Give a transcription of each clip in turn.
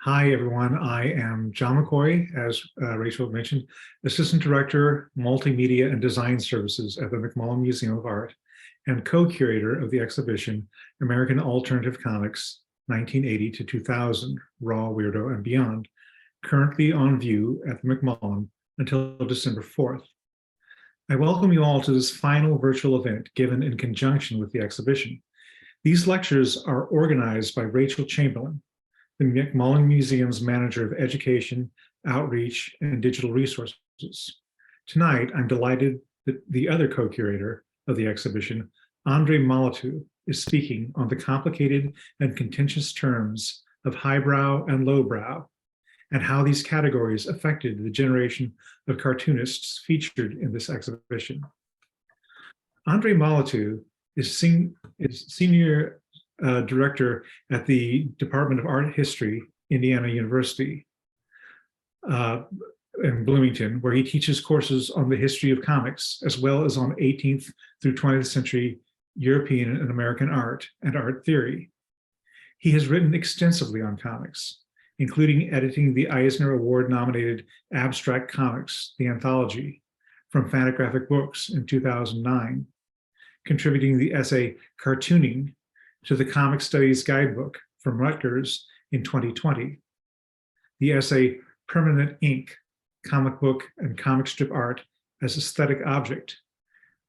Hi, everyone. I am John McCoy, as Rachel mentioned, Assistant Director, Multimedia and Design Services at the McMullen Museum of Art and co-curator of the exhibition American Alternative Comics 1980 to 2000, Raw, Weirdo, and Beyond, currently on view at the McMullen until December 4th. I welcome you all to this final virtual event given in conjunction with the exhibition. These lectures are organized by Rachel Chamberlain, the McMullen Museum's Manager of Education, Outreach, and Digital Resources. Tonight, I'm delighted that the other co-curator of the exhibition, Andrei Molotiu, is speaking on the complicated and contentious terms of highbrow and lowbrow, and how these categories affected the generation of cartoonists featured in this exhibition. Andrei Molotiu is Senior Director at the Department of Art History, Indiana University in Bloomington, where he teaches courses on the history of comics, as well as on 18th through 20th century European and American art and art theory. He has written extensively on comics, including editing the Eisner Award-nominated abstract comics, the Anthology, from Fantagraphic Books in 2009, contributing the essay Cartooning to the Comic Studies Guidebook from Rutgers in 2020, the essay Permanent Ink, Comic Book and Comic Strip Art as Aesthetic Object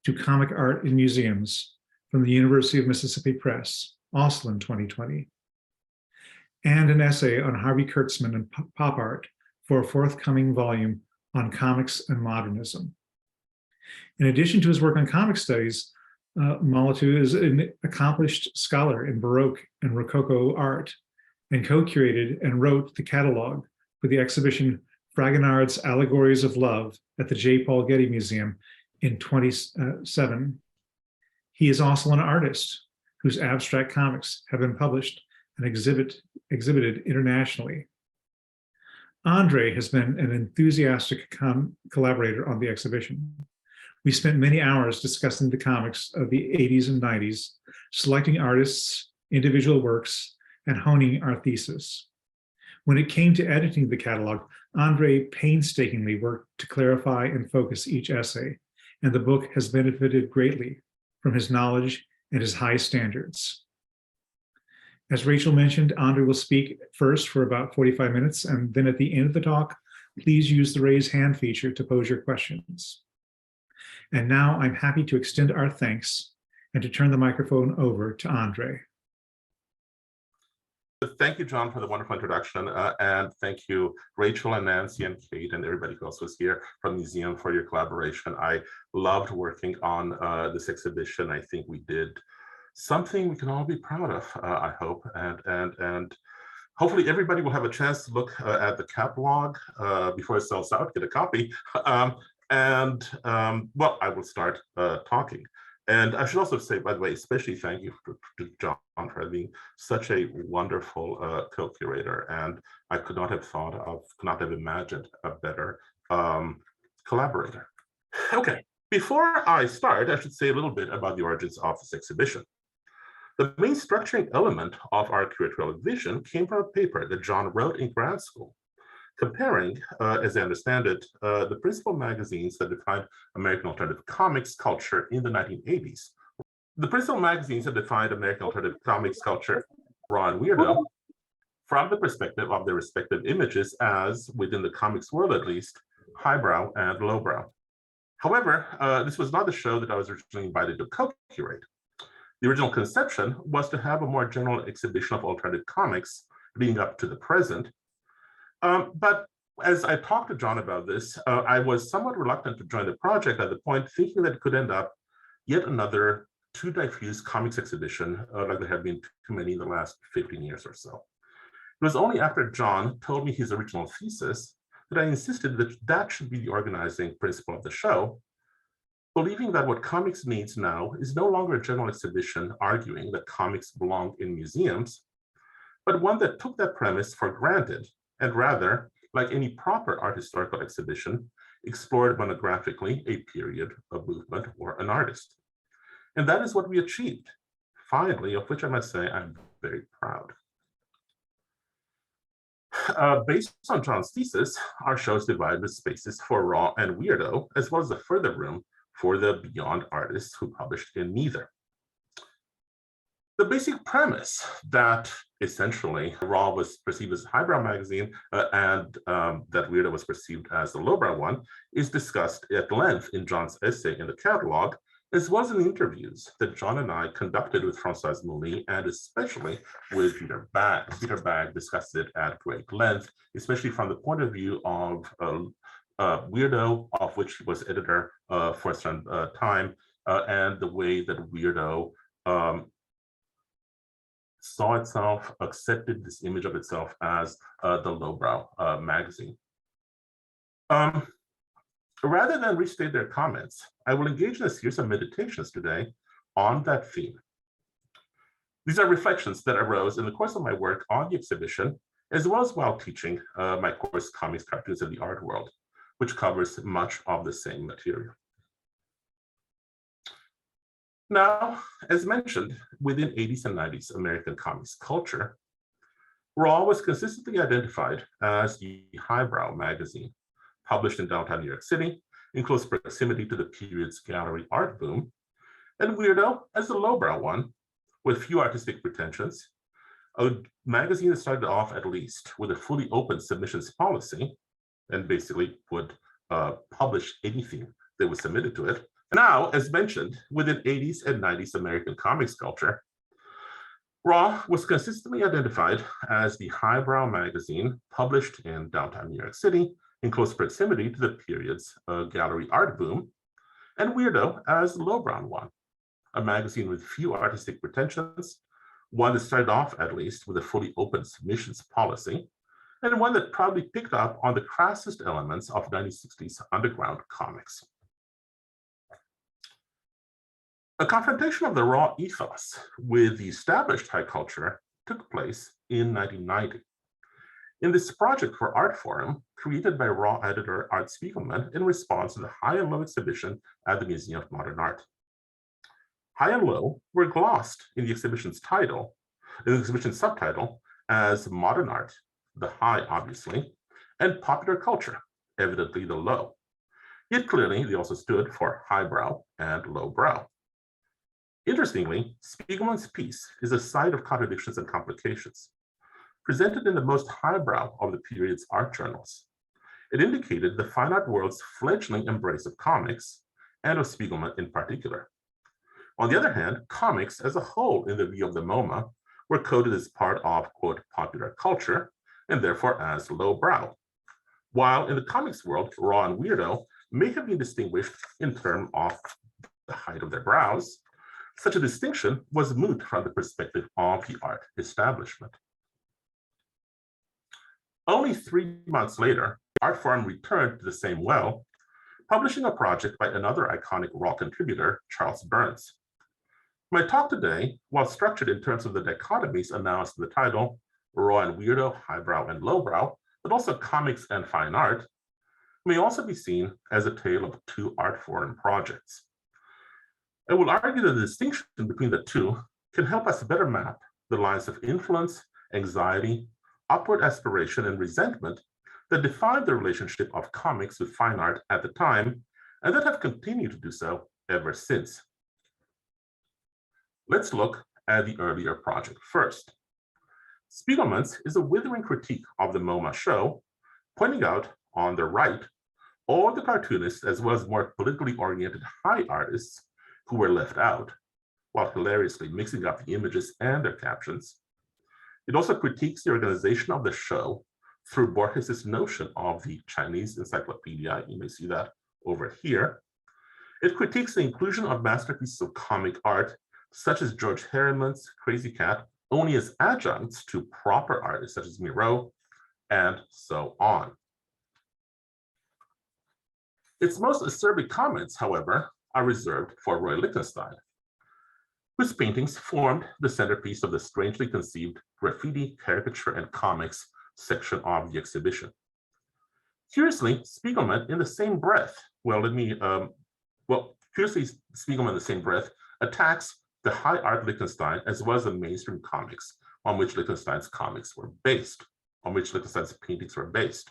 to Comic Art in Museums from the University of Mississippi Press, also in 2020, and an essay on Harvey Kurtzman and pop art for a forthcoming volume on comics and modernism. In addition to his work on comic studies, Molotiu is an accomplished scholar in Baroque and Rococo art and co-curated and wrote the catalog for the exhibition Fragonard's Allegories of Love at the J. Paul Getty Museum in 2007. He is also an artist whose abstract comics have been published and exhibited internationally. Andrei has been an enthusiastic collaborator on the exhibition. We spent many hours discussing the comics of the 80s and 90s, selecting artists, individual works, and honing our thesis. When it came to editing the catalog, Andrei painstakingly worked to clarify and focus each essay, and the book has benefited greatly from his knowledge and his high standards. As Rachel mentioned, Andrei will speak first for about 45 minutes, and then at the end of the talk, please use the raise hand feature to pose your questions. And now I'm happy to extend our thanks and to turn the microphone over to Andrei. Thank you, John, for the wonderful introduction. And thank you, Rachel and Nancy and Kate and everybody who else was here from the museum for your collaboration. I loved working on this exhibition. I think we did something we can all be proud of, I hope. And hopefully everybody will have a chance to look at the catalog before it sells out, get a copy. Well, I will start talking. And I should also say, by the way, especially thank you to John for being such a wonderful co-curator. And I could not have imagined a better collaborator. Okay, before I start, I should say a little bit about the origins of this exhibition. The main structuring element of our curatorial vision came from a paper that John wrote in grad school, comparing, as I understand it, the principal magazines that defined American alternative comics culture in the 1980s. The principal magazines that defined American alternative comics culture, Raw and Weirdo, from the perspective of their respective images as, within the comics world at least, highbrow and lowbrow. However, this was not the show that I was originally invited to co-curate. The original conception was to have a more general exhibition of alternative comics leading up to the present. But as I talked to John about this, I was somewhat reluctant to join the project at the point, thinking that it could end up yet another too diffuse comics exhibition, like there have been too many in the last 15 years or so. It was only after John told me his original thesis that I insisted that that should be the organizing principle of the show, believing that what comics needs now is no longer a general exhibition arguing that comics belong in museums, but one that took that premise for granted and rather, like any proper art historical exhibition, explored monographically a period, a movement, or an artist. And that is what we achieved, finally, of which I must say I'm very proud. based on John's thesis, our show is divided with spaces for Raw and Weirdo, as well as a further room for the Beyond artists who published in neither. The basic premise that essentially Raw was perceived as a highbrow magazine and that Weirdo was perceived as the lowbrow one is discussed at length in John's essay in the catalog, as well as in interviews that John and I conducted with Françoise Mouly and especially with Peter Bagg. Peter Bagg discussed it at great length, especially from the point of view of Weirdo, of which he was editor for some time, and the way that Weirdo saw itself, accepted this image of itself as the lowbrow magazine. Rather than restate their comments, I will engage in a series of meditations today on that theme. These are reflections that arose in the course of my work on the exhibition, as well as while teaching my course, Comics, Cartoons, and the Art World, which covers much of the same material. Now, as mentioned, within 80s and 90s American comics culture, Raw was consistently identified as the highbrow magazine, published in downtown New York City, in close proximity to the period's gallery art boom, and Weirdo as the lowbrow one, with few artistic pretensions, a magazine that started off at least with a fully open submissions policy, and basically would publish anything that was submitted to it. Now, as mentioned, within 80s and 90s American comics culture, Raw was consistently identified as the highbrow magazine published in downtown New York City, in close proximity to the period's gallery art boom, and Weirdo as the lowbrow one, a magazine with few artistic pretensions, one that started off at least with a fully open submissions policy, and one that probably picked up on the crassest elements of 1960s underground comics. A confrontation of the Raw ethos with the established high culture took place in 1990. In this project for Art Forum, created by Raw editor Art Spiegelman in response to the High and Low exhibition at the Museum of Modern Art. High and Low were glossed in the exhibition's title, in the exhibition's subtitle, as Modern Art, the high obviously, and Popular Culture, evidently the low. Yet clearly they also stood for highbrow and lowbrow. Interestingly, Spiegelman's piece is a site of contradictions and complications. Presented in the most highbrow of the period's art journals, it indicated the fine art world's fledgling embrace of comics, and of Spiegelman in particular. On the other hand, comics as a whole in the view of the MoMA were coded as part of, quote, popular culture, and therefore as lowbrow. While in the comics world, Raw and Weirdo may have been distinguished in terms of the height of their brows, such a distinction was moot from the perspective of the art establishment. Only 3 months later, Art Forum returned to the same well, publishing a project by another iconic Raw contributor, Charles Burns. My talk today, while structured in terms of the dichotomies announced in the title, Raw and Weirdo, highbrow and lowbrow, but also comics and fine art, may also be seen as a tale of two Art Forum projects. I will argue that the distinction between the two can help us better map the lines of influence, anxiety, upward aspiration, and resentment that defined the relationship of comics with fine art at the time, and that have continued to do so ever since. Let's look at the earlier project first. Spiegelman's is a withering critique of the MoMA show, pointing out on the right all the cartoonists as well as more politically oriented high artists who were left out, while hilariously mixing up the images and their captions. It also critiques the organization of the show through Borges's notion of the Chinese encyclopedia. You may see that over here. It critiques the inclusion of masterpieces of comic art, such as George Herriman's Crazy Cat, only as adjuncts to proper artists such as Miro, and so on. Its most acerbic comments, however, are reserved for Roy Lichtenstein, whose paintings formed the centerpiece of the strangely conceived graffiti, caricature, and comics section of the exhibition. Curiously, Spiegelman in the same breath, curiously, Spiegelman in the same breath attacks the high art Lichtenstein as well as the mainstream comics on which Lichtenstein's comics were based on which Lichtenstein's paintings were based.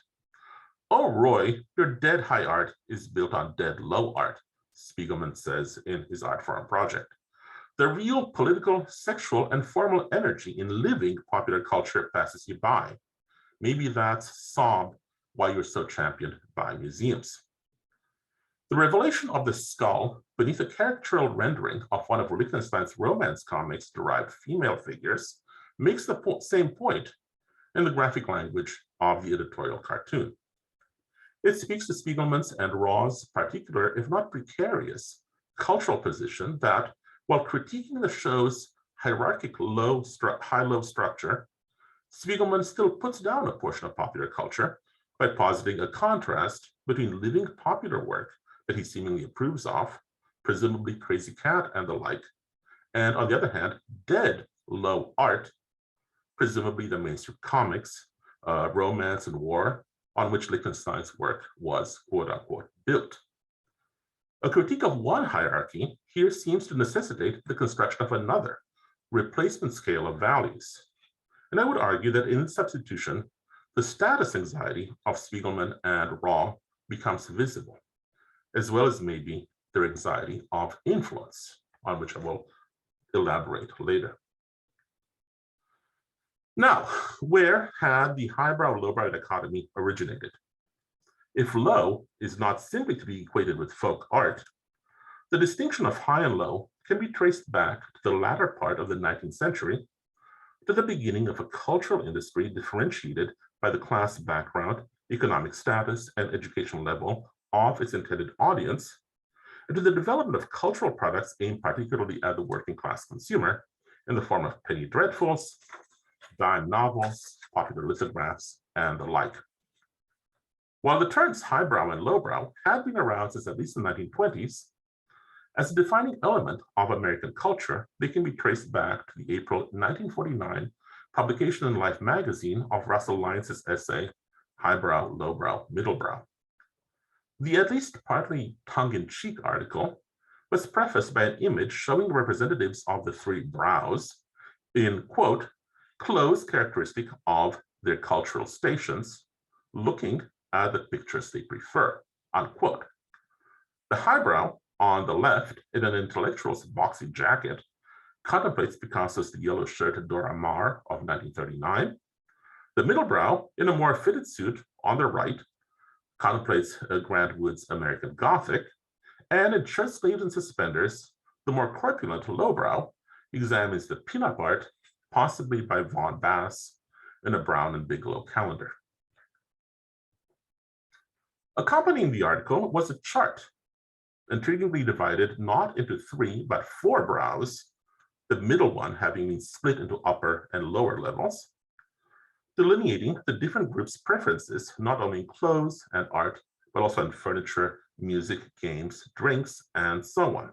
"Oh, Roy, your dead high art is built on dead low art," Spiegelman says in his art form project. "The real political, sexual, and formal energy in living popular culture passes you by. Maybe that's some why you're so championed by museums." The revelation of the skull beneath a caricatural rendering of one of Lichtenstein's romance comics' derived female figures makes the same point in the graphic language of the editorial cartoon. It speaks to Spiegelman's and Raw's particular, if not precarious, cultural position that, while critiquing the show's hierarchical high-low structure, Spiegelman still puts down a portion of popular culture by positing a contrast between living popular work that he seemingly approves of, presumably Crazy Cat and the like, and on the other hand, dead low art, presumably the mainstream comics, romance and war, on which Lichtenstein's work was quote unquote built. A critique of one hierarchy here seems to necessitate the construction of another, replacement scale of values. And I would argue that in substitution, the status anxiety of Spiegelman and Raw becomes visible, as well as maybe their anxiety of influence, on which I will elaborate later. Now, where had the highbrow-lowbrow dichotomy originated? If low is not simply to be equated with folk art, the distinction of high and low can be traced back to the latter part of the 19th century, to the beginning of a cultural industry differentiated by the class background, economic status, and educational level of its intended audience, and to the development of cultural products aimed particularly at the working class consumer in the form of penny dreadfuls, dime novels, popular lithographs, and the like. While the terms highbrow and lowbrow had been around since at least the 1920s, as a defining element of American culture, they can be traced back to the April 1949 publication in Life magazine of Russell Lyons' essay, Highbrow, Lowbrow, Middlebrow. The at least partly tongue-in-cheek article was prefaced by an image showing the representatives of the three brows in, quote, clothes characteristic of their cultural stations, looking at the pictures they prefer, unquote. The highbrow on the left, in an intellectual's boxy jacket, contemplates Picasso's The Yellow Shirt Dora Maar of 1939. The middlebrow, in a more fitted suit on the right, contemplates Grant Wood's American Gothic, and in shirt sleeves and suspenders, the more corpulent lowbrow examines the pinup art, possibly by Vaughan Bass, in a Brown and Bigelow calendar. Accompanying the article was a chart, intriguingly divided not into three, but four brows, the middle one having been split into upper and lower levels, delineating the different groups' preferences, not only in clothes and art, but also in furniture, music, games, drinks, and so on.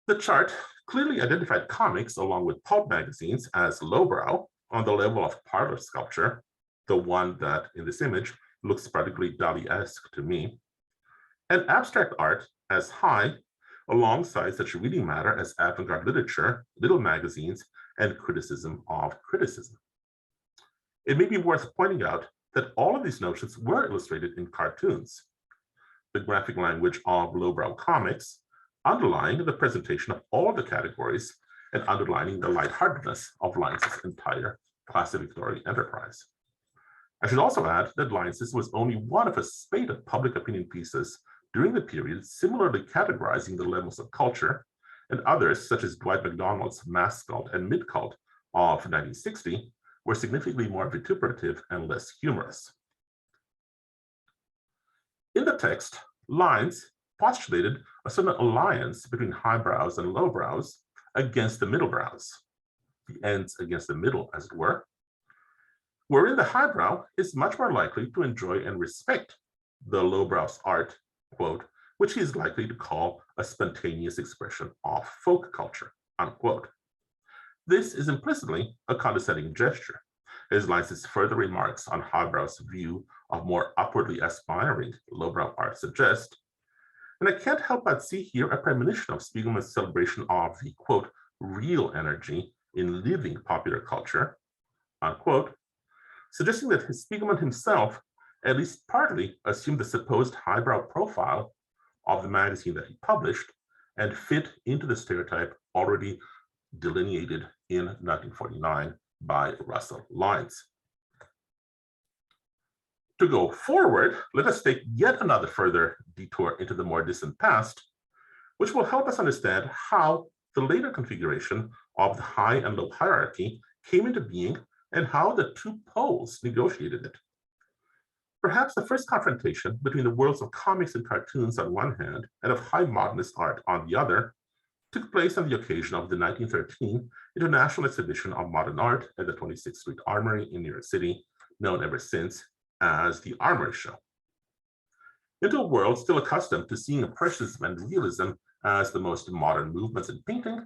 The chart clearly identified comics along with pulp magazines as lowbrow on the level of parlor sculpture, the one that in this image looks particularly Dali-esque to me, and abstract art as high, alongside such reading matter as avant-garde literature, little magazines, and criticism of criticism. It may be worth pointing out that all of these notions were illustrated in cartoons, the graphic language of lowbrow comics, underlying the presentation of all the categories and underlining the lightheartedness of Lyons' entire classic Victorian enterprise. I should also add that Lyons' was only one of a spate of public opinion pieces during the period similarly categorizing the levels of culture, and others, such as Dwight MacDonald's Mass Cult and Mid Cult of 1960, were significantly more vituperative and less humorous. In the text, Lyons postulated a certain alliance between highbrows and lowbrows against the middlebrows, the ends against the middle, as it were, wherein the highbrow is much more likely to enjoy and respect the lowbrow's art, quote, which he is likely to call a spontaneous expression of folk culture, unquote. This is implicitly a condescending gesture, as Lyons' further remarks on highbrow's view of more upwardly aspiring lowbrow art suggest, and I can't help but see here a premonition of Spiegelman's celebration of the, quote, real energy in living popular culture, unquote, suggesting that Spiegelman himself at least partly assumed the supposed highbrow profile of the magazine that he published and fit into the stereotype already delineated in 1949 by Russell Lynes. To go forward, let us take yet another further detour into the more distant past, which will help us understand how the later configuration of the high and low hierarchy came into being and how the two poles negotiated it. Perhaps the first confrontation between the worlds of comics and cartoons on one hand and of high modernist art on the other took place on the occasion of the 1913 International Exhibition of Modern Art at the 26th Street Armory in New York City, known ever since as the Armory Show. Into a world still accustomed to seeing impressionism and realism as the most modern movements in painting,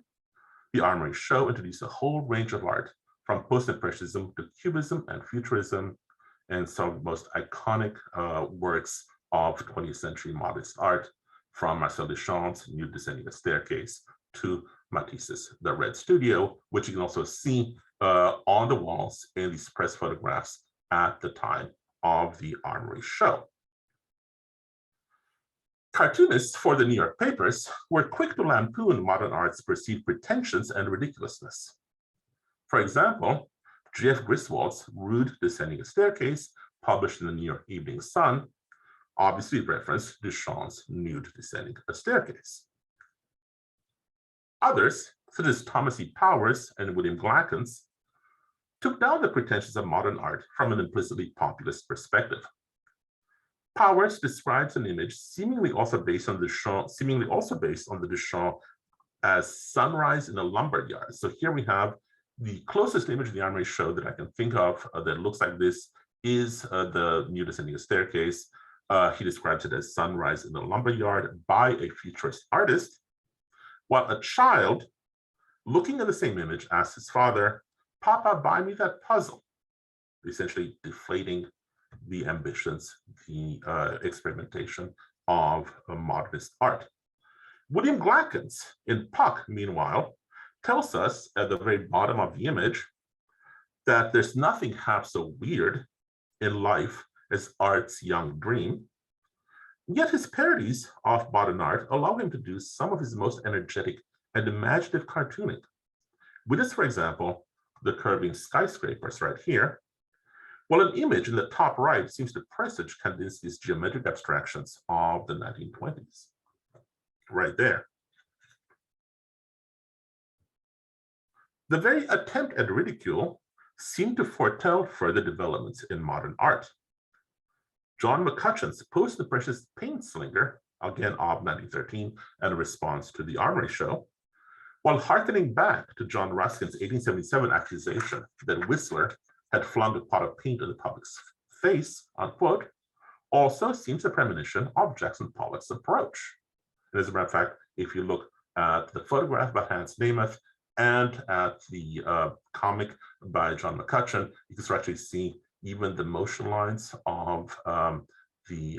the Armory Show introduced a whole range of art, from post-impressionism to cubism and futurism, and some of the most iconic works of 20th century modernist art, from Marcel Duchamp's Nude Descending a Staircase to Matisse's The Red Studio, which you can also see on the walls in these press photographs at the time of the Armory Show. Cartoonists for the New York papers were quick to lampoon modern art's perceived pretensions and ridiculousness. For example, J.F. Griswold's Rude Descending a Staircase, published in the New York Evening Sun, obviously referenced Duchamp's Nude Descending a Staircase. Others, such as Thomas E. Powers and William Glackens, took down the pretensions of modern art from an implicitly populist perspective. Powers describes an image seemingly also based on the Duchamp as sunrise in a lumberyard. So here we have the closest image of the Armory Show that I can think of that looks like this is the Nude Descending a Staircase. He describes it as sunrise in a lumberyard by a futurist artist, while a child looking at the same image asks his father, "Papa, buy me that puzzle," essentially deflating the ambitions, the experimentation of modernist art. William Glackens in Puck, meanwhile, tells us at the very bottom of the image that there's nothing half so weird in life as art's young dream. Yet his parodies of modern art allow him to do some of his most energetic and imaginative cartooning. Witness, for example, the curving skyscrapers right here, while an image in the top right seems to presage Kandinsky's geometric abstractions of the 1920s. Right there. The very attempt at ridicule seemed to foretell further developments in modern art. John McCutcheon's post-impressionist paint slinger, again of 1913, and a response to the Armory Show, while hearkening back to John Ruskin's 1877 accusation that Whistler had flung a pot of paint in the public's face, unquote, also seems a premonition of Jackson Pollock's approach. And as a matter of fact, if you look at the photograph by Hans Nemeth and at the comic by John McCutcheon, you can actually see even the motion lines of the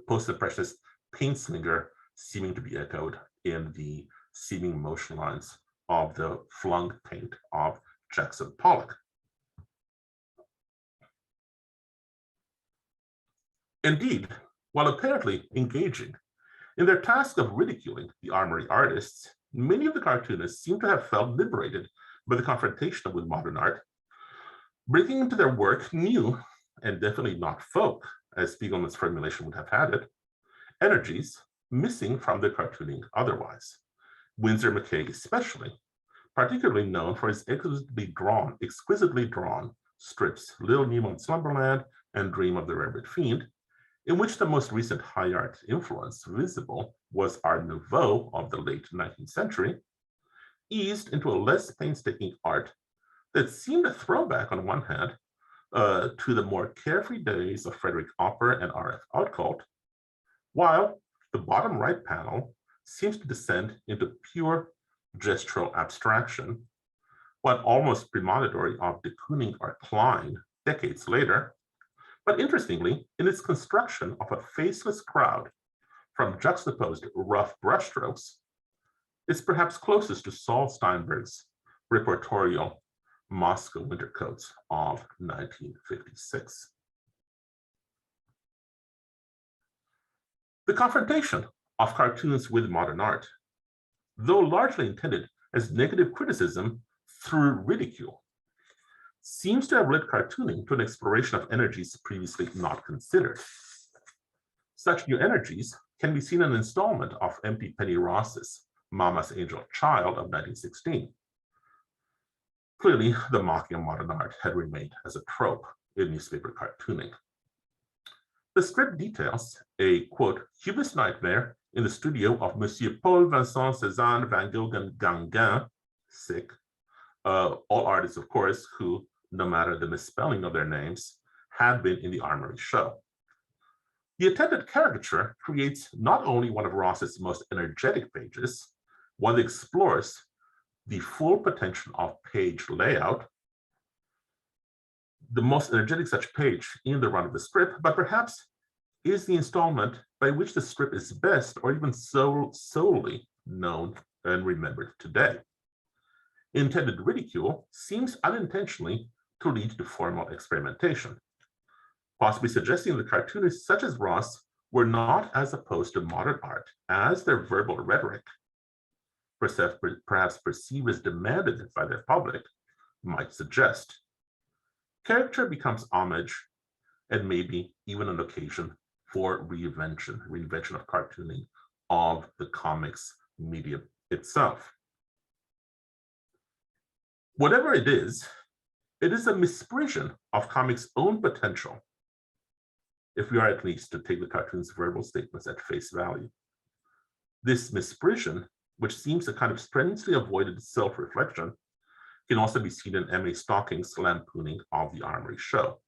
post-impressionist paint slinger seeming to be echoed in the seeming motion lines of the flung paint of Jackson Pollock. Indeed, while apparently engaging in their task of ridiculing the Armory artists, many of the cartoonists seem to have felt liberated by the confrontation with modern art, bringing into their work new, and definitely not folk, as Spiegelman's formulation would have had it, energies missing from their cartooning otherwise. Winsor McCay especially, particularly known for his exquisitely drawn strips, Little Nemo in Slumberland and Dream of the Rabbit Fiend, in which the most recent high art influence visible was Art Nouveau of the late 19th century, eased into a less painstaking art that seemed a throwback on one hand to the more carefree days of Frederick Opper and R.F. Outcault, while the bottom right panel seems to descend into pure gestural abstraction, one almost premonitory of de Kooning or Klein decades later, but interestingly, in its construction of a faceless crowd from juxtaposed rough brushstrokes, is perhaps closest to Saul Steinberg's reportorial Moscow winter coats of 1956. The confrontation of cartoons with modern art, though largely intended as negative criticism through ridicule, seems to have led cartooning to an exploration of energies previously not considered. Such new energies can be seen in an installment of M.P. Penny Ross's Mama's Angel Child of 1916. Clearly, the mocking of modern art had remained as a trope in newspaper cartooning. The script details a, quote, cubist nightmare in the studio of Monsieur Paul Vincent Cézanne Van Gogh Gauguin, sick, all artists, of course, who, no matter the misspelling of their names, had been in the Armory show. The attempted caricature creates not only one of Ross's most energetic pages, one that explores the full potential of page layout, the most energetic such page in the run of the strip, but perhaps is the installment by which the strip is best or even solely known and remembered today. Intended ridicule seems unintentionally to lead to formal experimentation, possibly suggesting that cartoonists such as Ross were not as opposed to modern art as their verbal rhetoric, perhaps perceived as demanded by their public, might suggest. Caricature becomes homage and maybe even an occasion for reinvention of cartooning of the comics medium itself. Whatever it is a misprision of comics' own potential, if we are at least to take the cartoon's verbal statements at face value. This misprision, which seems a kind of strenuously avoided self-reflection, can also be seen in M.A. Stocking's lampooning of the Armory show.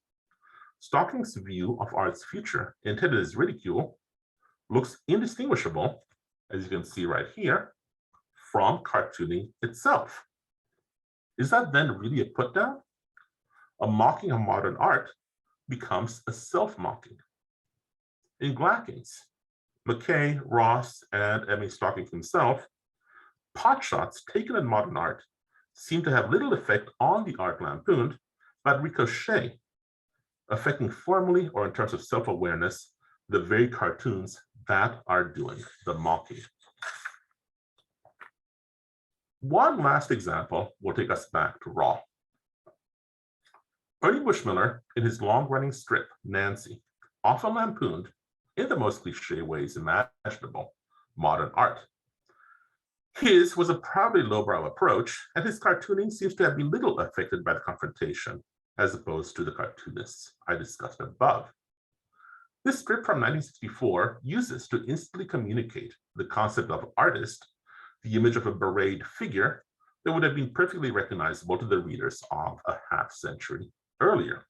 Stocking's view of art's future, intended as ridicule, looks indistinguishable, as you can see right here, from cartooning itself. Is that then really a put-down? A mocking of modern art becomes a self-mocking. In Glackens, McKay, Ross, and M.A. Stocking himself, potshots taken in modern art seem to have little effect on the art lampooned, but ricochet, affecting formally or in terms of self-awareness, the very cartoons that are doing the mocking. One last example will take us back to Raw. Ernie Bushmiller, in his long-running strip, Nancy, often lampooned, in the most cliche ways imaginable, modern art. His was a proudly lowbrow approach, and his cartooning seems to have been little affected by the confrontation, as opposed to the cartoonists I discussed above. This strip from 1964 uses to instantly communicate the concept of artist, the image of a berayed figure that would have been perfectly recognizable to the readers of a half-century earlier.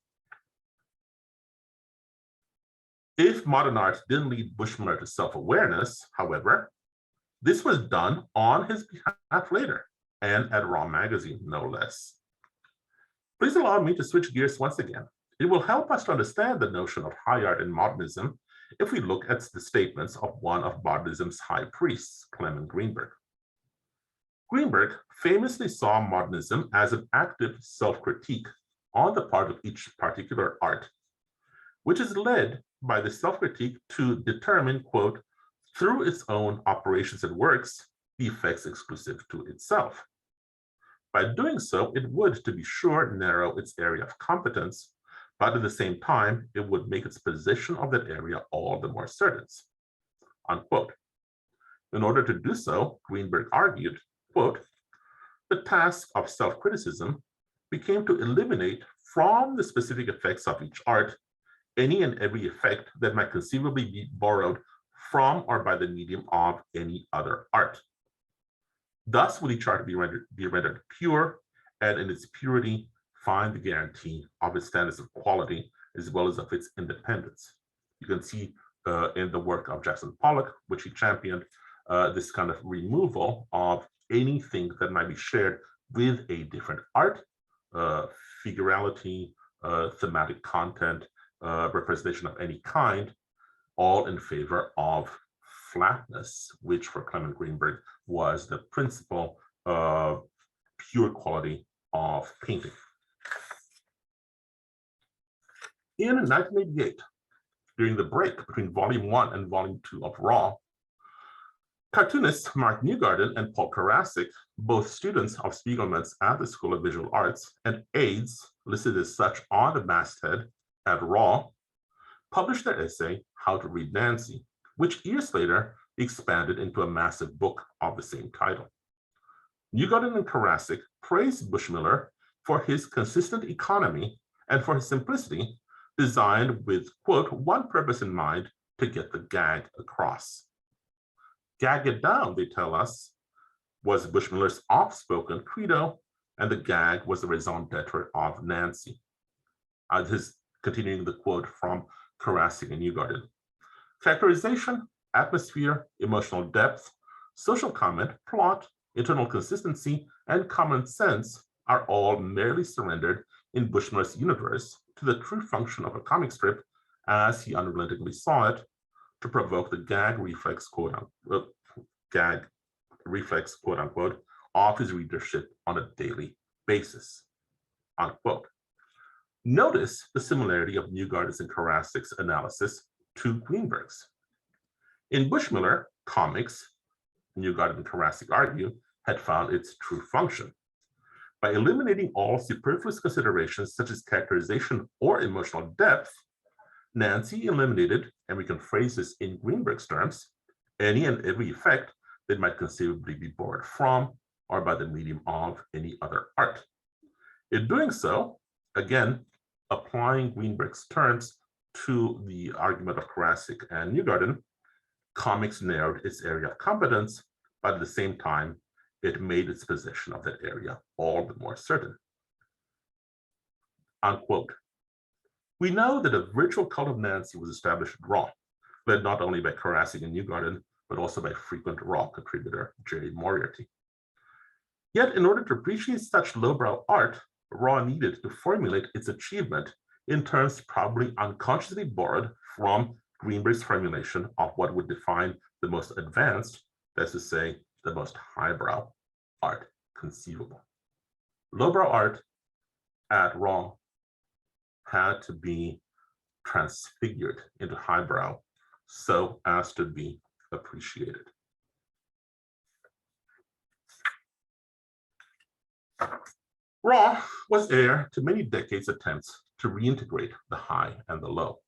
If modern art didn't lead Bushmiller to self-awareness, however, this was done on his behalf later, and at Raw magazine, no less. Please allow me to switch gears once again. It will help us to understand the notion of high art and modernism if we look at the statements of one of modernism's high priests, Clement Greenberg. Greenberg famously saw modernism as an active self-critique on the part of each particular art, which is led by the self-critique to determine, quote, through its own operations and works, the effects exclusive to itself. By doing so, it would, to be sure, narrow its area of competence, but at the same time, it would make its position of that area all the more certain, unquote. In order to do so, Greenberg argued, quote, the task of self-criticism became to eliminate from the specific effects of each art any and every effect that might conceivably be borrowed from or by the medium of any other art. Thus would each art be rendered pure, and in its purity, find the guarantee of its standards of quality as well as of its independence. You can see in the work of Jackson Pollock, which he championed, this kind of removal of anything that might be shared with a different art, figurality, thematic content, representation of any kind, all in favor of flatness, which for Clement Greenberg was the principle of pure quality of painting. In 1988, during the break between Volume 1 and Volume 2 of Raw, cartoonists Mark Newgarden and Paul Karasik, both students of Spiegelman's at the School of Visual Arts and aides listed as such on the masthead at Raw, published their essay, How to Read Nancy, which years later expanded into a massive book of the same title. Newgarden and Karasik praised Bushmiller for his consistent economy and for his simplicity, designed with, quote, one purpose in mind, to get the gag across. Gag it down, they tell us, was Bushmiller's oft-spoken credo, and the gag was the raison d'etre of Nancy. Continuing the quote from Karasik and Newgarden. Characterization, atmosphere, emotional depth, social comment, plot, internal consistency, and common sense are all merely surrendered in Bushmiller's universe to the true function of a comic strip as he unrelentingly saw it, to provoke the gag reflex, quote unquote, of his readership on a daily basis, unquote. Notice the similarity of Newgarden's and Karasik's analysis to Greenberg's. In Bushmiller, comics, Newgarden and Karasik argue, had found its true function. By eliminating all superfluous considerations such as characterization or emotional depth, Nancy eliminated, and we can phrase this in Greenberg's terms, any and every effect that might conceivably be borrowed from or by the medium of any other art. In doing so, again, applying Greenberg's terms to the argument of Karasik and Newgarden, comics narrowed its area of competence, but at the same time, it made its possession of that area all the more certain. Unquote. We know that a virtual cult of Nancy was established at Raw, led not only by Karasik and Newgarden, but also by frequent Raw contributor Jerry Moriarty. Yet, in order to appreciate such lowbrow art, Raw needed to formulate its achievement in terms probably unconsciously borrowed from Greenberg's formulation of what would define the most advanced, that's to say, the most highbrow art conceivable. Lowbrow art at Raw had to be transfigured into highbrow so as to be appreciated. Raw was heir to many decades' attempts to reintegrate the high and the low.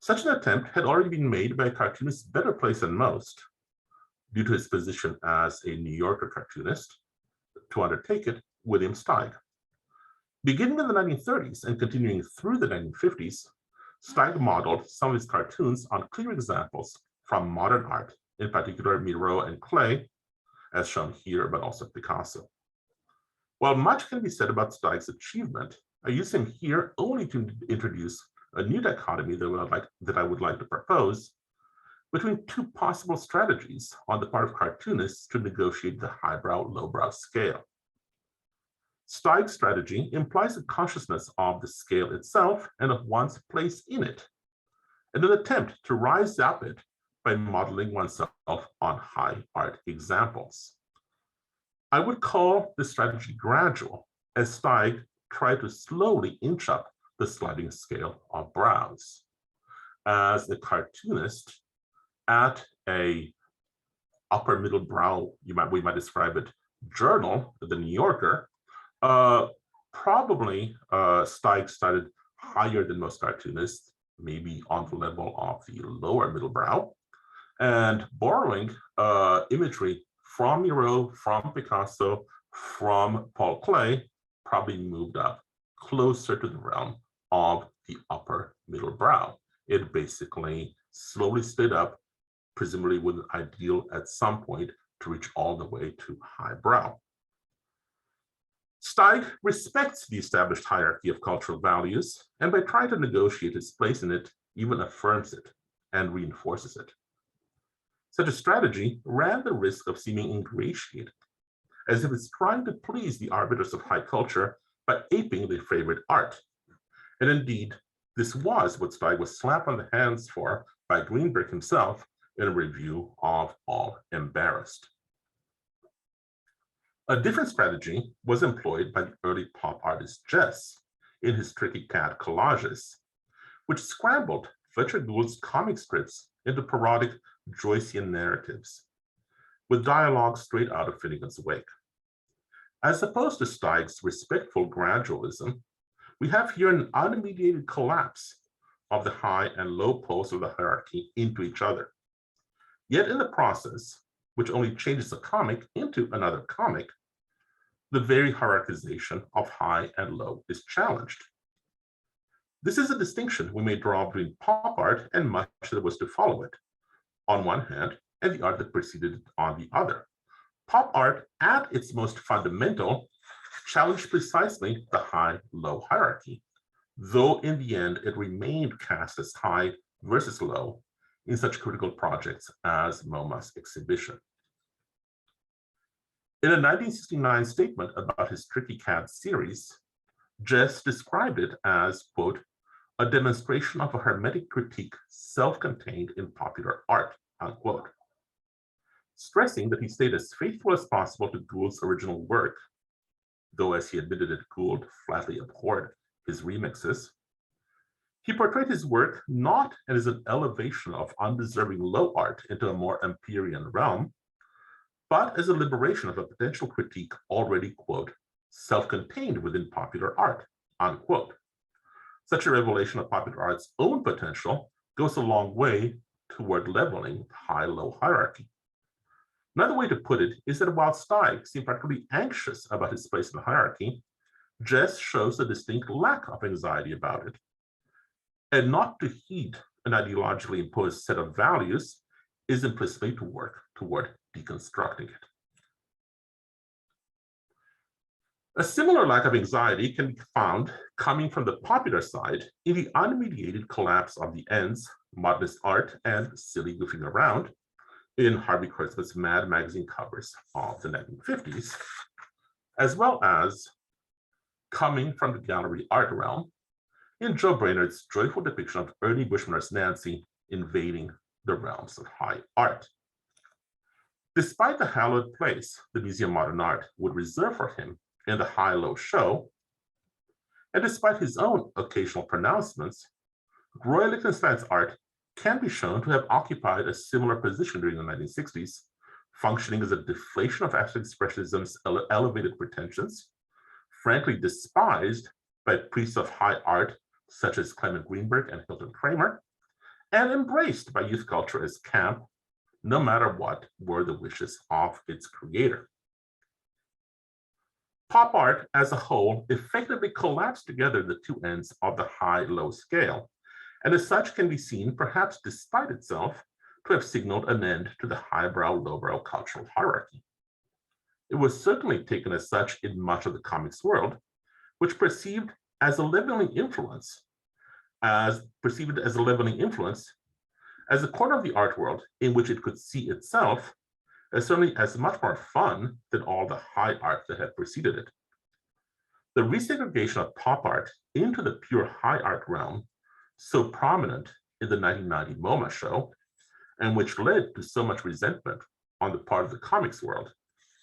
Such an attempt had already been made by a cartoonist better placed than most, due to his position as a New Yorker cartoonist. To undertake it, William Steig. Beginning in the 1930s and continuing through the 1950s, Steig modeled some of his cartoons on clear examples from modern art, in particular Miro and clay, as shown here, but also Picasso. While much can be said about Steig's achievement, I use him here only to introduce a new dichotomy that I would like to propose between two possible strategies on the part of cartoonists to negotiate the highbrow-lowbrow scale. Steig's strategy implies a consciousness of the scale itself and of one's place in it, and an attempt to rise up it by modeling oneself on high art examples. I would call this strategy gradual, as Steig tried to slowly inch up the sliding scale of brows. As a cartoonist, at a upper middle brow, we might describe it, journal, the New Yorker, probably Steig started higher than most cartoonists, maybe on the level of the lower middle brow, and borrowing imagery from Miro, from Picasso, from Paul Klee, probably moved up closer to the realm of the upper middle brow. It basically slowly slid up, presumably with an ideal at some point to reach all the way to highbrow. Steig respects the established hierarchy of cultural values, and by trying to negotiate its place in it, even affirms it and reinforces it. Such a strategy ran the risk of seeming ingratiated, as if it's trying to please the arbiters of high culture by aping their favorite art. And indeed, this was what Steig was slapped on the hands for by Greenberg himself in a review of All Embarrassed. A different strategy was employed by the early pop artist Jess in his Tricky Cat collages, which scrambled Fletcher Gould's comic strips into parodic Joycean narratives, with dialogue straight out of Finnegan's Wake. As opposed to Steig's respectful gradualism, we have here an unmediated collapse of the high and low poles of the hierarchy into each other. Yet in the process, which only changes a comic into another comic, the very hierarchization of high and low is challenged. This is a distinction we may draw between pop art and much that was to follow it, on one hand, and the art that preceded it on the other. Pop art, at its most fundamental, challenged precisely the high-low hierarchy, though in the end it remained cast as high versus low in such critical projects as MoMA's exhibition. In a 1969 statement about his Tricky Cat series, Jess described it as, quote, a demonstration of a hermetic critique self-contained in popular art, unquote, stressing that he stayed as faithful as possible to Gould's original work, though as he admitted it, Gould flatly abhorred his remixes. He portrayed his work not as an elevation of undeserving low art into a more Empyrean realm, but as a liberation of a potential critique already, quote, self-contained within popular art, unquote. Such a revelation of popular art's own potential goes a long way toward leveling high-low hierarchy. Another way to put it is that while Steig seemed particularly anxious about his place in the hierarchy, Jess shows a distinct lack of anxiety about it. And not to heed an ideologically imposed set of values is implicitly to work toward deconstructing it. A similar lack of anxiety can be found coming from the popular side in the unmediated collapse of the ends, modernist art, and silly goofing around in Harvey Kurtzman's Mad magazine covers of the 1950s, as well as coming from the gallery art realm in Joe Brainerd's joyful depiction of Ernie Bushmaner's Nancy invading the realms of high art. Despite the hallowed place the Museum of Modern Art would reserve for him in the high-low show, and despite his own occasional pronouncements, Roy Lichtenstein's art can be shown to have occupied a similar position during the 1960s, functioning as a deflation of abstract expressionism's elevated pretensions, frankly despised by priests of high art such as Clement Greenberg and Hilton Kramer, and embraced by youth culture as camp, no matter what were the wishes of its creator. Pop art as a whole effectively collapsed together the two ends of the high-low scale, and as such can be seen, perhaps despite itself, to have signaled an end to the highbrow, lowbrow cultural hierarchy. It was certainly taken as such in much of the comics world, which perceived as a leveling influence, as a corner of the art world in which it could see itself as certainly as much more fun than all the high art that had preceded it. The resegregation of pop art into the pure high art realm, so prominent in the 1990 MoMA show, and which led to so much resentment on the part of the comics world,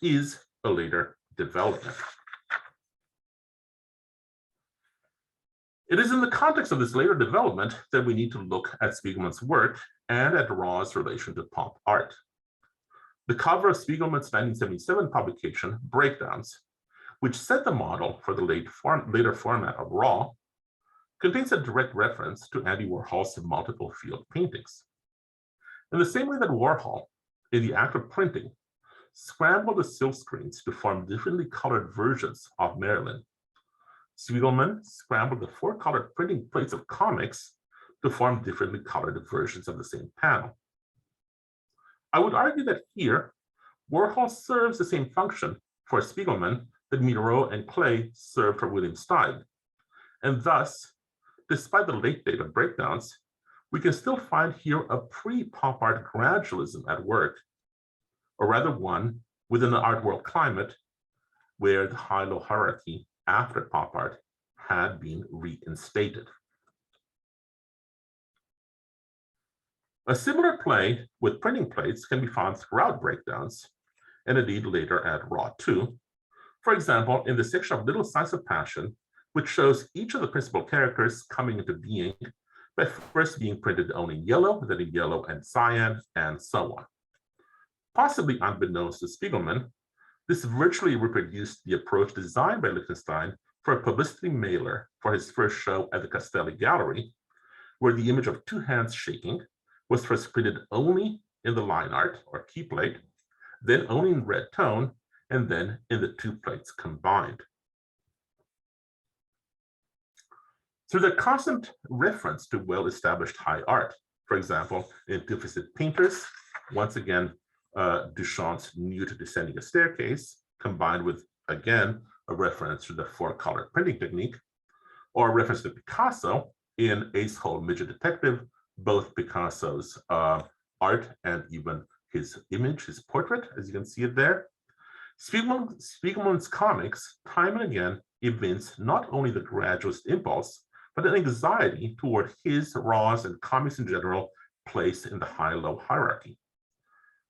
is a later development. It is in the context of this later development that we need to look at Spiegelman's work and at Raw's relation to pop art. The cover of Spiegelman's 1977 publication, Breakdowns, which set the model for the later format of Raw, contains a direct reference to Andy Warhol's multiple field paintings. In the same way that Warhol, in the act of printing, scrambled the silk screens to form differently colored versions of Marilyn, Spiegelman scrambled the four-colored printing plates of comics to form differently colored versions of the same panel. I would argue that here, Warhol serves the same function for Spiegelman that Miro and Clay served for William Steig. And thus, despite the late date of breakdowns, we can still find here a pre-pop art gradualism at work, or rather one within the art world climate where the high-low hierarchy after pop art had been reinstated. A similar play with printing plates can be found throughout breakdowns, and indeed later at Raw 2, For example, in the section of Little Signs of Passion, which shows each of the principal characters coming into being by first being printed only in yellow, then in yellow and cyan, and so on. Possibly unbeknownst to Spiegelman, this virtually reproduced the approach designed by Lichtenstein for a publicity mailer for his first show at the Castelli Gallery, where the image of two hands shaking was first printed only in the line art or key plate, then only in red tone, and then in the two plates combined. Through the constant reference to well-established high art, for example, in Two-Fisted Painters, once again, Duchamp's nude descending a staircase, combined with, again, a reference to the four-color printing technique, or a reference to Picasso in Ace Hole Midget Detective, both Picasso's art and even his image, his portrait, as you can see it there. Spiegelman's comics, time and again, evince not only the gradualist impulse, but an anxiety toward his, Raw's, and comics in general place in the high-low hierarchy.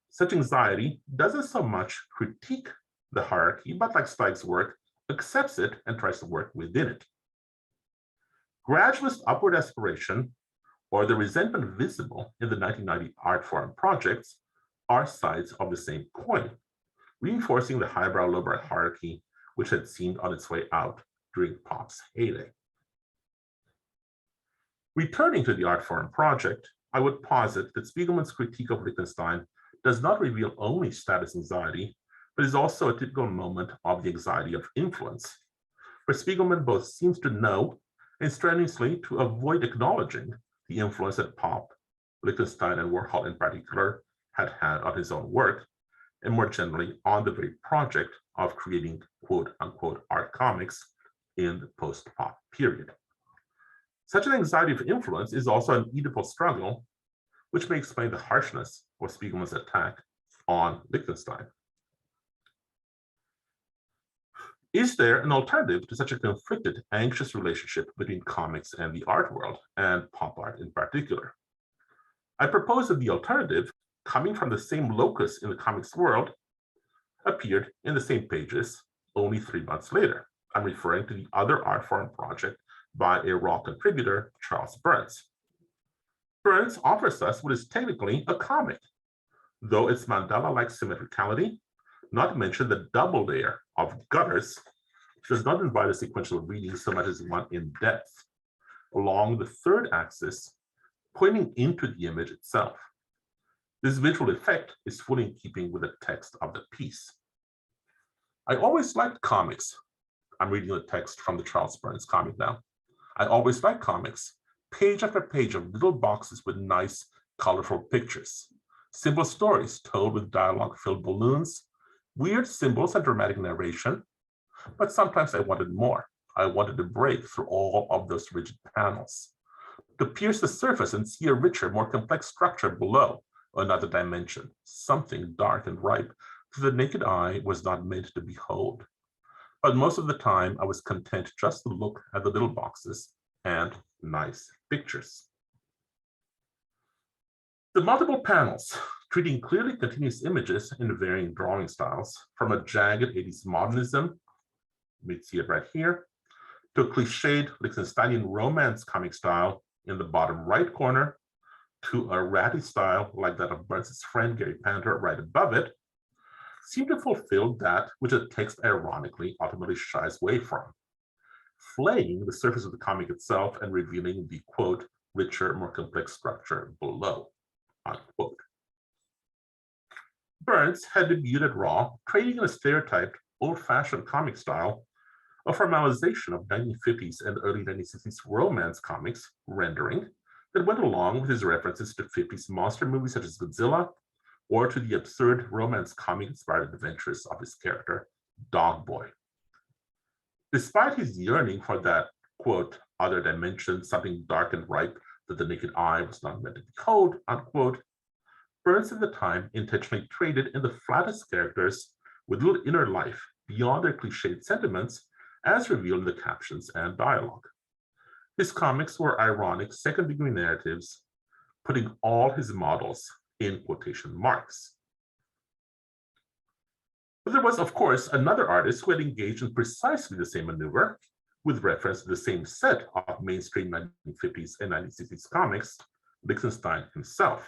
Such anxiety doesn't so much critique the hierarchy, but like Steig's work, accepts it and tries to work within it. Gradualist upward aspiration, or the resentment visible in the 1990 art forum projects, are sides of the same coin, reinforcing the highbrow lowbrow hierarchy, which had seemed on its way out during Pop's heyday. Returning to the art forum project, I would posit that Spiegelman's critique of Lichtenstein does not reveal only status anxiety, but is also a typical moment of the anxiety of influence, where Spiegelman both seems to know and strenuously to avoid acknowledging the influence that Pop, Lichtenstein, and Warhol in particular had had on his own work, and more generally on the very project of creating quote-unquote art comics in the post-Pop period. Such an anxiety of influence is also an Oedipal struggle, which may explain the harshness of Spiegelman's attack on Lichtenstein. Is there an alternative to such a conflicted, anxious relationship between comics and the art world, and pop art in particular? I propose that the alternative, coming from the same locus in the comics world, appeared in the same pages only 3 months later. I'm referring to the other art forum project by a Raw contributor, Charles Burns. Burns offers us what is technically a comic, though its mandala-like symmetricality, not to mention the double layer of gutters, does not invite a sequential reading so much as one in depth, along the third axis, pointing into the image itself. This visual effect is fully in keeping with the text of the piece. I always liked comics. I'm reading the text from the Charles Burns comic now. I always liked comics, page after page of little boxes with nice, colorful pictures, simple stories told with dialogue-filled balloons, weird symbols and dramatic narration, but sometimes I wanted more. I wanted to break through all of those rigid panels, to pierce the surface and see a richer, more complex structure below, another dimension, something dark and ripe that the naked eye was not meant to behold. But most of the time, I was content just to look at the little boxes and nice pictures. The multiple panels, treating clearly continuous images in varying drawing styles, from a jagged 80s modernism, you may see it right here, to a cliched Lichtensteinian romance comic style in the bottom right corner, to a ratty style like that of Burns' friend Gary Panter right above it, seem to fulfill that which the text ironically ultimately shies away from, flaying the surface of the comic itself and revealing the, quote, richer, more complex structure below, unquote. Burns had debuted at Raw, trading in a stereotyped, old-fashioned comic style, a formalization of 1950s and early 1960s romance comics rendering that went along with his references to 50s monster movies such as Godzilla, or to the absurd romance comic-inspired adventures of his character, Dog Boy. Despite his yearning for that, quote, other dimension, something dark and ripe that the naked eye was not meant to behold, unquote, Burns at the time intentionally traded in the flattest characters with little inner life beyond their cliched sentiments, as revealed in the captions and dialogue. His comics were ironic second-degree narratives, putting all his models in quotation marks. But there was, of course, another artist who had engaged in precisely the same maneuver with reference to the same set of mainstream 1950s and 1960s comics, Lichtenstein himself.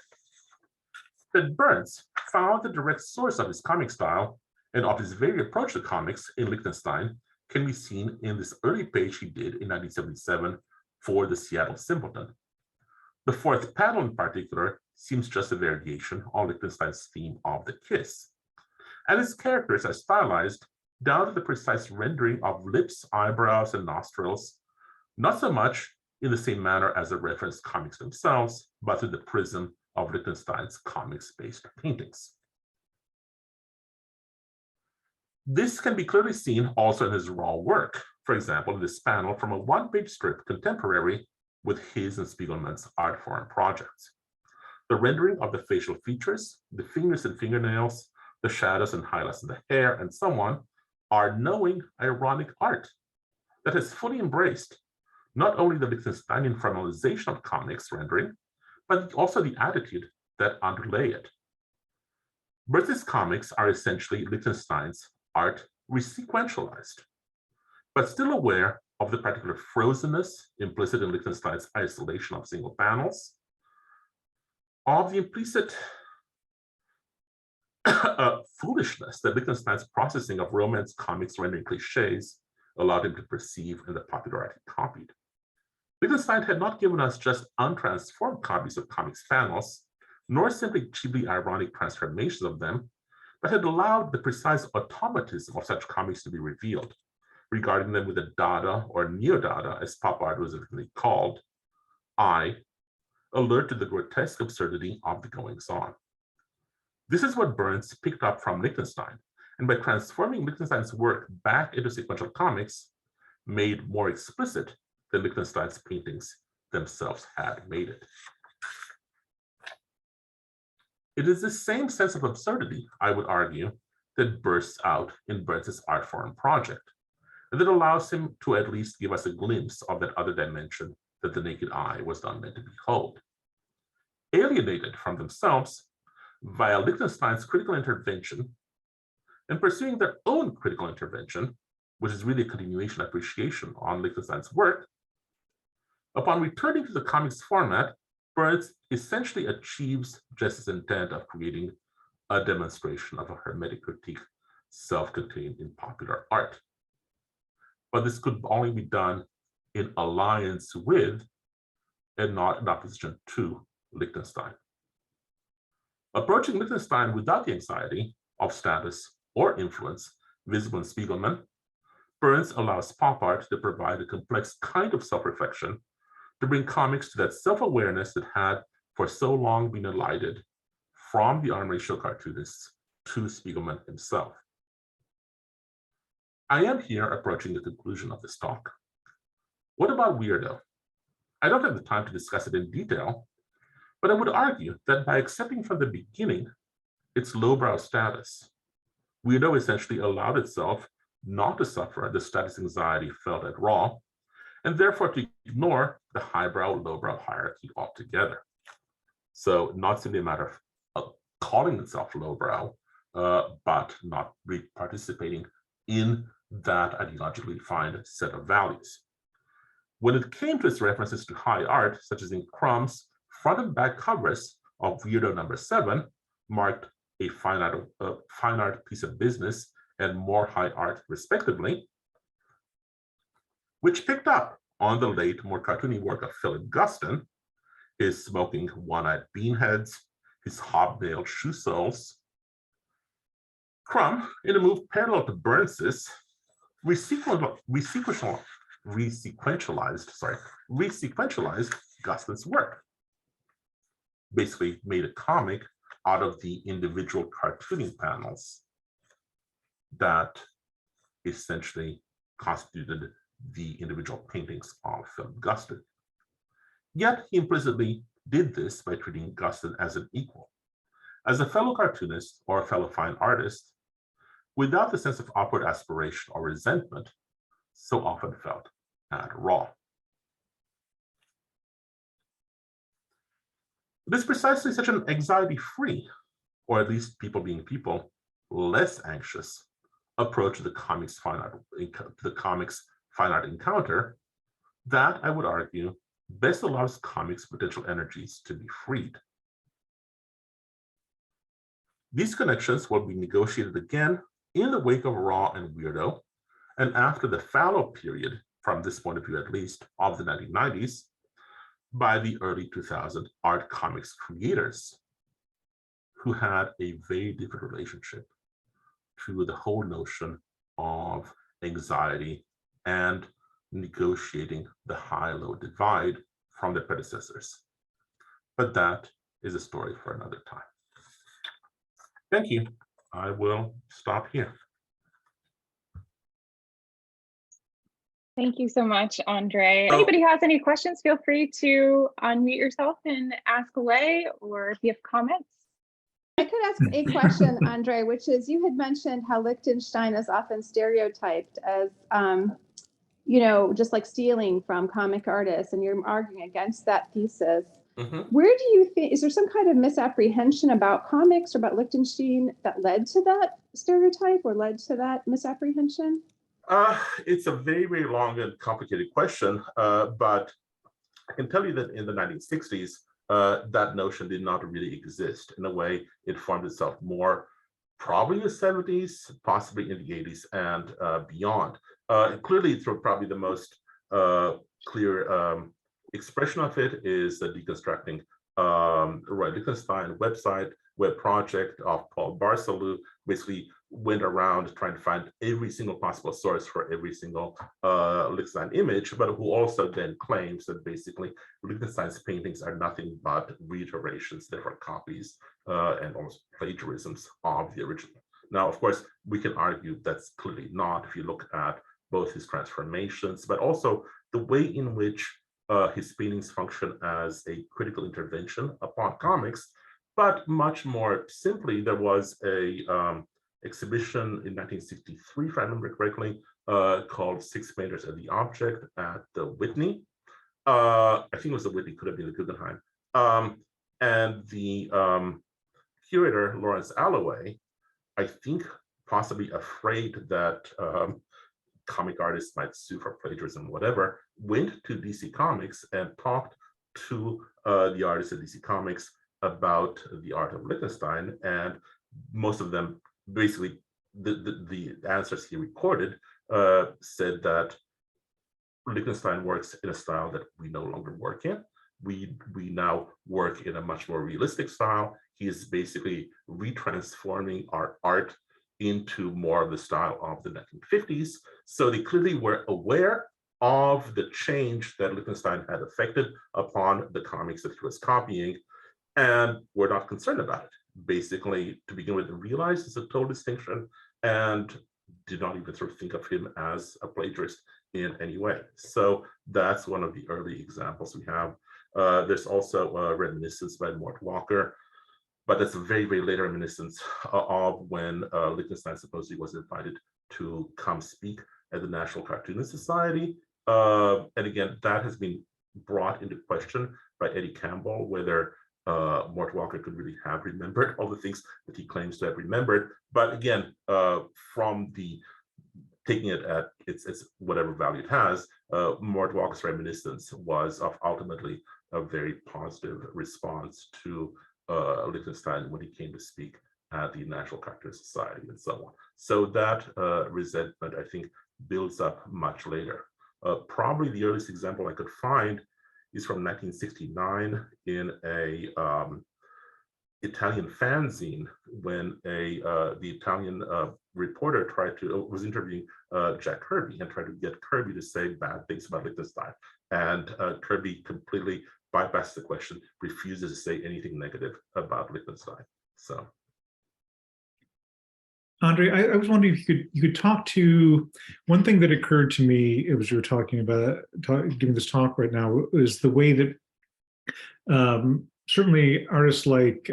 That Burns found the direct source of his comic style and of his very approach to comics in Lichtenstein can be seen in this early page he did in 1977 for the Seattle Simpleton. The fourth panel in particular seems just a variation on Lichtenstein's theme of the kiss. And his characters are stylized down to the precise rendering of lips, eyebrows, and nostrils, not so much in the same manner as the referenced comics themselves, but through the prism of Lichtenstein's comics-based paintings. This can be clearly seen also in his raw work, for example, in this panel from a one-page strip contemporary with his and Spiegelman's art form projects. The rendering of the facial features, the fingers and fingernails, the shadows and highlights in the hair, and so on, are knowing, ironic art that has fully embraced not only the Lichtensteinian formalization of comics rendering, but also the attitude that underlay it. Burns' comics are essentially Lichtenstein's art resequentialized, but still aware of the particular frozenness implicit in Lichtenstein's isolation of single panels, of the implicit foolishness that Lichtenstein's processing of romance comics rendering cliches allowed him to perceive in the popular art he copied. Lichtenstein had not given us just untransformed copies of comics panels, nor simply cheaply ironic transformations of them, but had allowed the precise automatism of such comics to be revealed, regarding them with a Dada or Neo-Dada, as pop art was originally called, eye, alert to the grotesque absurdity of the goings-on. This is what Burns picked up from Lichtenstein, and by transforming Lichtenstein's work back into sequential comics, made more explicit than Lichtenstein's paintings themselves had made it. It is this same sense of absurdity, I would argue, that bursts out in Burns' art form project, and that allows him to at least give us a glimpse of that other dimension that the naked eye was not meant to behold. Alienated from themselves via Lichtenstein's critical intervention and pursuing their own critical intervention, which is really a continuation appreciation on Lichtenstein's work, upon returning to the comics format, Burns essentially achieves just his intent of creating a demonstration of a hermetic critique self-contained in popular art. But this could only be done in alliance with and not in opposition to Lichtenstein. Approaching Lichtenstein without the anxiety of status or influence visible in Spiegelman, Burns allows pop art to provide a complex kind of self-reflection to bring comics to that self-awareness that had for so long been elided from the arm ratio cartoonists to Spiegelman himself. I am here approaching the conclusion of this talk. What about Weirdo? I don't have the time to discuss it in detail, but I would argue that by accepting from the beginning its lowbrow status, Weirdo essentially allowed itself not to suffer the status anxiety felt at Raw, and therefore to ignore the highbrow-lowbrow hierarchy altogether. So not simply a matter of calling itself lowbrow, but not really participating in that ideologically defined set of values. When it came to its references to high art, such as in Crumb's front and back covers of Weirdo #7, marked a fine art piece of business and more high art, respectively, which picked up on the late, more cartoony work of Philip Guston, his smoking one-eyed beanheads, his hobnailed shoe soles. Crumb, in a move parallel to Burns's, resequentialized Guston's work. Basically made a comic out of the individual cartooning panels that essentially constituted the individual paintings of Philip Guston. Yet he implicitly did this by treating Guston as an equal, as a fellow cartoonist or a fellow fine artist, without the sense of upward aspiration or resentment so often felt at Raw. It is precisely such an anxiety-free, or at least people being people, less anxious approach to the comics fine art encounter, that I would argue best allows comics' potential energies to be freed. These connections will be negotiated again in the wake of Raw and Weirdo, and after the fallow period, from this point of view at least, of the 1990s, by the early 2000s art comics creators, who had a very different relationship to the whole notion of anxiety and negotiating the high-low divide from their predecessors. But that is a story for another time. Thank you. I will stop here. Thank you so much, Andrei. Anybody has any questions, feel free to unmute yourself and ask away, or if you have comments. I could ask a question, Andrei, which is, you had mentioned how Lichtenstein is often stereotyped as, you know, just like stealing from comic artists, and you're arguing against that thesis. Where do you think, is there some kind of misapprehension about comics or about Lichtenstein that led to that stereotype or led to that misapprehension? It's a very, very long and complicated question, but I can tell you that in the 1960s, that notion did not really exist. In a way, it formed itself more probably in the 70s, possibly in the 80s and beyond. Clearly, probably the most clear expression of it is the deconstructing Roy Lichtenstein web project of Paul Barcelou, basically went around trying to find every single possible source for every single Lichtenstein image, but who also then claims that basically Lichtenstein's paintings are nothing but reiterations, therefore copies and almost plagiarisms of the original. Now, of course, we can argue that's clearly not, if you look at both his transformations, but also the way in which his paintings function as a critical intervention upon comics. But much more simply, there was a exhibition in 1963, if I remember correctly, called Six Painters and the Object at the Whitney. I think it was the Whitney, could have been the Guggenheim. And the curator, Lawrence Alloway, I think possibly afraid that comic artists might sue for plagiarism, whatever, went to DC Comics and talked to the artists at DC Comics about the art of Lichtenstein, and most of them basically, the answers he recorded said that Lichtenstein works in a style that we no longer work in. We now work in a much more realistic style. He is basically retransforming our art into more of the style of the 1950s. So they clearly were aware of the change that Lichtenstein had affected upon the comics that he was copying, and were not concerned about it. Basically, to begin with, realized it's a total distinction and did not even sort of think of him as a plagiarist in any way. So that's one of the early examples we have. There's also a reminiscence by Mort Walker, but that's a very, very later reminiscence of when Lichtenstein supposedly was invited to come speak at the National Cartoonist Society. And again, that has been brought into question by Eddie Campbell, whether Mort Walker could really have remembered all the things that he claims to have remembered. But again, from the taking it at its whatever value it has, Mort Walker's reminiscence was of ultimately a very positive response to Lichtenstein when he came to speak at the National Cartoonist Society and so on. So that resentment, I think, builds up much later. Probably the earliest example I could find is from 1969 in a Italian fanzine, when the Italian reporter was interviewing Jack Kirby and tried to get Kirby to say bad things about Lichtenstein. And Kirby completely bypassed the question, refuses to say anything negative about Lichtenstein. So, Andrei, I was wondering if you could talk to one thing that occurred to me as you were talking about giving this talk right now, is the way that certainly artists like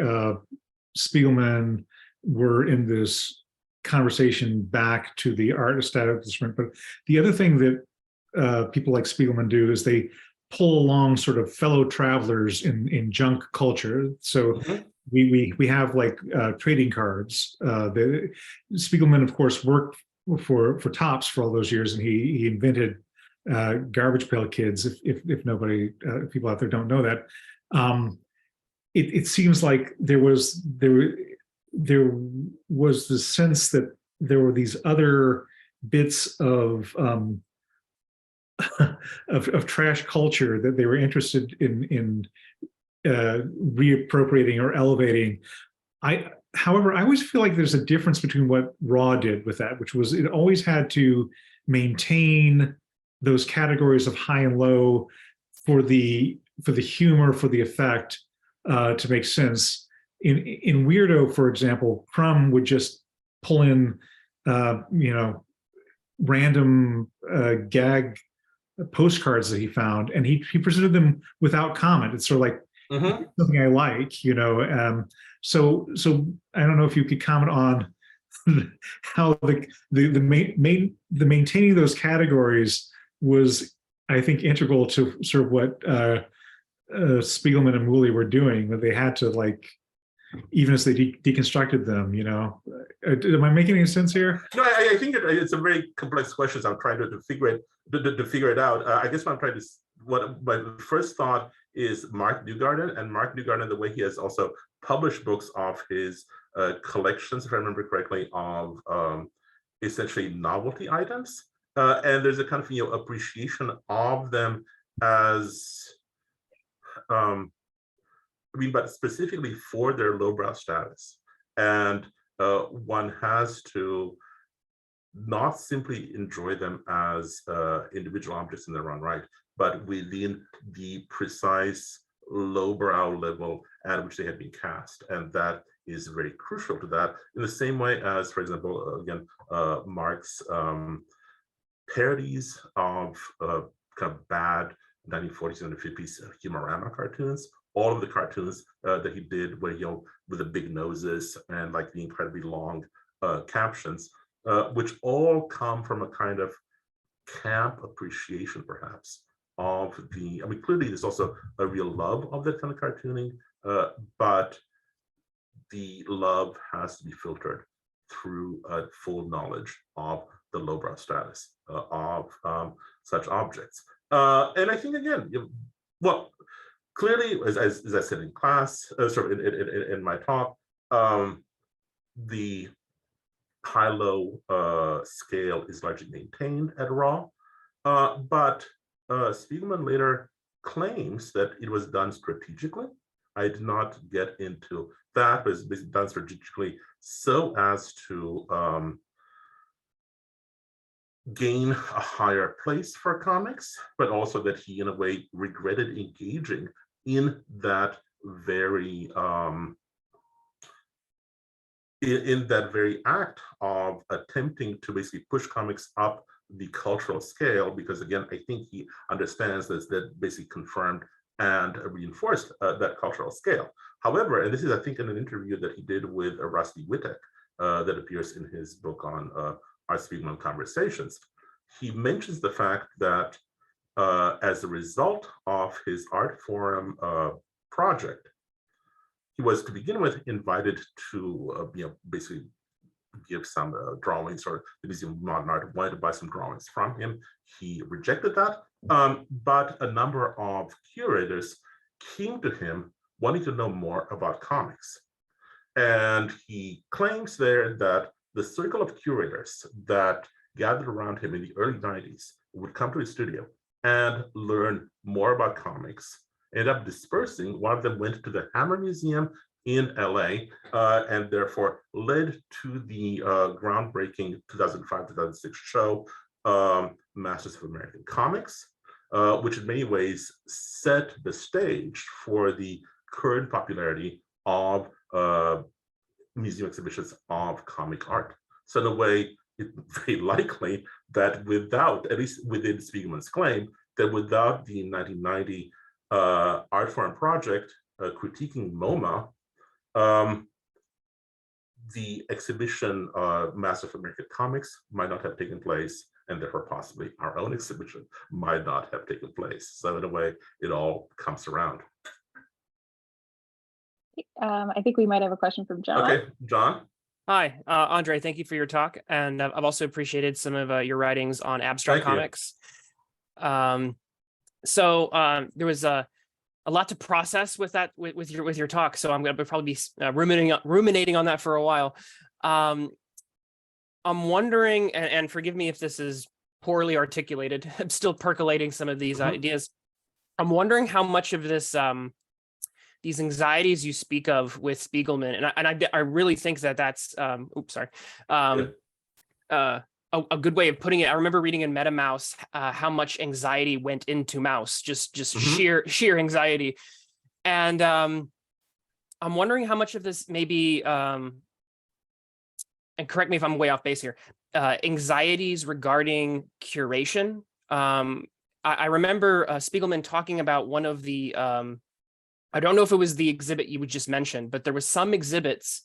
Spiegelman were in this conversation back to the art establishment. But the other thing that people like Spiegelman do is they pull along sort of fellow travelers in junk culture. So we have like trading cards. Spiegelman, of course, worked for Topps for all those years, and he invented Garbage Pail Kids. If nobody, people out there don't know that, it seems like there was the sense that there were these other bits of of trash culture that they were interested in reappropriating or elevating. However, I always feel like there's a difference between what Raw did with that, which was it always had to maintain those categories of high and low for the humor, for the effect, to make sense. In Weirdo, for example, Crumb would just pull in, random gag postcards that he found, and he presented them without comment. It's sort of like something I like, So I don't know if you could comment on how the maintaining those categories was, I think, integral to sort of what Spiegelman and Muli were doing, that they had to, like, even as they deconstructed them, Am I making any sense here? No, I think it's a very complex question. So I'm trying to figure it out. I guess what my first thought is Mark Newgarden, and Mark Newgarden, the way he has also published books of his collections, if I remember correctly, of essentially novelty items, and there's a kind of appreciation of them as but specifically for their lowbrow status, and one has to not simply enjoy them as individual objects in their own right, but within the precise lowbrow level at which they had been cast. And that is very crucial to that, in the same way as, for example, again, Mark's parodies of kind of bad 1940s and 50s humorama cartoons. All of the cartoons that he did, where with the big noses and like the incredibly long captions, which all come from a kind of camp appreciation, perhaps, of the. I mean, clearly there's also a real love of that kind of cartooning, but the love has to be filtered through a full knowledge of the lowbrow status of such objects. And I think, again, well, clearly, as I said in class, in my talk, the high-low scale is largely maintained at Raw, but Spiegelman later claims that it was done strategically. I did not get into that, but it's done strategically so as to gain a higher place for comics, but also that he, in a way, regretted engaging in that very in that very act of attempting to basically push comics up the cultural scale, because again, I think he understands that basically confirmed and reinforced that cultural scale. However, and this is, I think, in an interview that he did with Rusty Wittek that appears in his book on Art Spiegelman Conversations, he mentions the fact that as a result of his art forum project, he was to begin with invited to basically give some drawings, or the Museum of Modern Art wanted to buy some drawings from him. He rejected that, but a number of curators came to him wanting to know more about comics. And he claims there that the circle of curators that gathered around him in the early 90s would come to his studio and learn more about comics, ended up dispersing. One of them went to the Hammer Museum in LA, and therefore led to the groundbreaking 2005-2006 show, Masters of American Comics, which in many ways set the stage for the current popularity of museum exhibitions of comic art. So in a way, it's very likely that without, at least within Spiegelman's claim, that without the 1990 Art Forum project critiquing MoMA, the exhibition Master of American Comics might not have taken place, and therefore possibly our own exhibition might not have taken place. So in a way, it all comes around. I think we might have a question from John. Okay, John. Hi, Andrei, thank you for your talk. And I've also appreciated some of your writings on abstract Thank you. comics. There was a lot to process with that, with your talk. So I'm going to probably be ruminating on that for a while. I'm wondering, and forgive me if this is poorly articulated, I'm still percolating some of these ideas. I'm wondering how much of this, these anxieties you speak of with Spiegelman, and I really think that that's, a good way of putting it. I remember reading in MetaMouse how much anxiety went into Mouse, just sheer anxiety, and I'm wondering how much of this maybe, and correct me if I'm way off base here, anxieties regarding curation. I remember Spiegelman talking about one of the, I don't know if it was the exhibit you just mentioned, but there was some exhibits,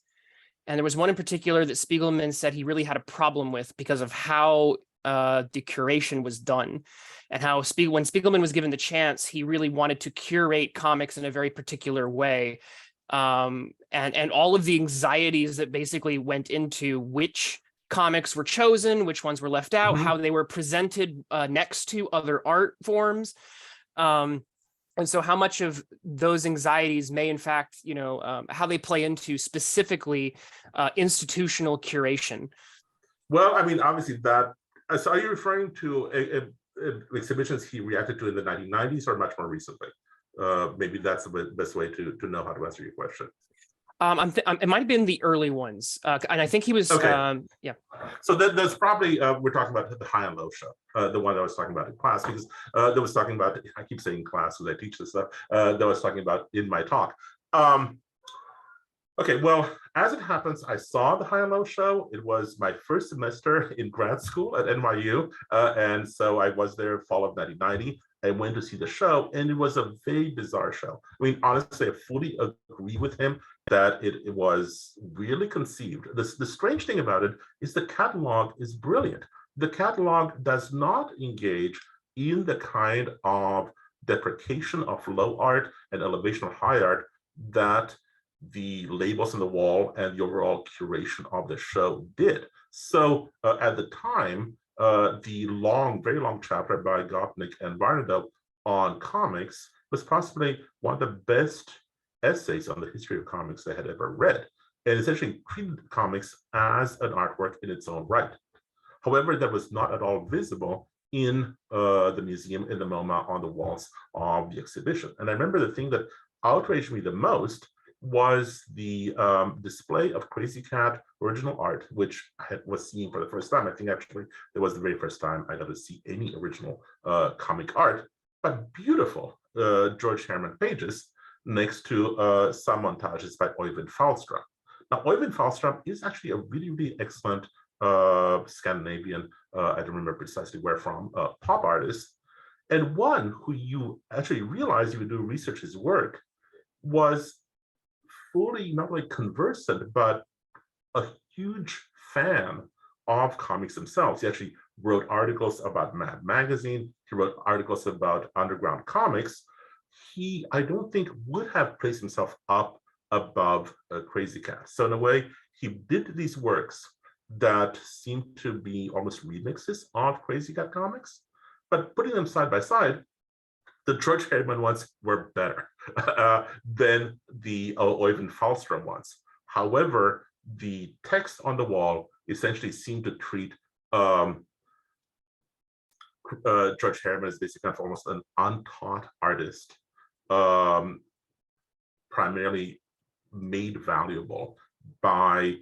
and there was one in particular that Spiegelman said he really had a problem with because of how the curation was done, and how when Spiegelman was given the chance, he really wanted to curate comics in a very particular way, and all of the anxieties that basically went into which comics were chosen, which ones were left out, how they were presented next to other art forms. And so how much of those anxieties may, in fact, how they play into specifically institutional curation? Well, I mean, obviously that, so are you referring to exhibitions he reacted to in the 1990s or much more recently? Maybe that's the best way to know how to answer your question. It might have been the early ones, and I think he was. Okay. Yeah. So there's probably we're talking about the High and Low show, the one that I was talking about in class, because that was talking about. I keep saying class because I teach this stuff. That I was talking about in my talk. Okay, well, as it happens, I saw the High and Low show. It was my first semester in grad school at NYU, and so I was there fall of 1990. I went to see the show, and it was a very bizarre show. I mean, honestly, I fully agree with him that it was really conceived. The strange thing about it is the catalog is brilliant. The catalog does not engage in the kind of deprecation of low art and elevation of high art that the labels on the wall and the overall curation of the show did. So at the time, the very long chapter by Gopnik and Barnado on comics was possibly one of the best essays on the history of comics I had ever read, and essentially treated comics as an artwork in its own right. However, that was not at all visible in the museum, in the MoMA, on the walls of the exhibition. And I remember the thing that outraged me the most was the display of Crazy Cat original art, which I was seeing for the first time. I think actually it was the very first time I got to see any original comic art, but beautiful George Herman pages next to some montages by Øyvind Falström. Now, Øyvind Falström is actually a really, really excellent Scandinavian, I don't remember precisely where from, pop artist, and one who you actually realize you would do research his work was fully not only conversant, but a huge fan of comics themselves. He actually wrote articles about Mad Magazine. He wrote articles about underground comics. He, I don't think, would have placed himself up above Crazy Cat. So in a way, he did these works that seemed to be almost remixes of Crazy Cat comics, but putting them side by side, the George Herman ones were better than the Øyvind Falström ones. However, the text on the wall essentially seemed to treat George Herman as basically kind of almost an untaught artist, primarily made valuable by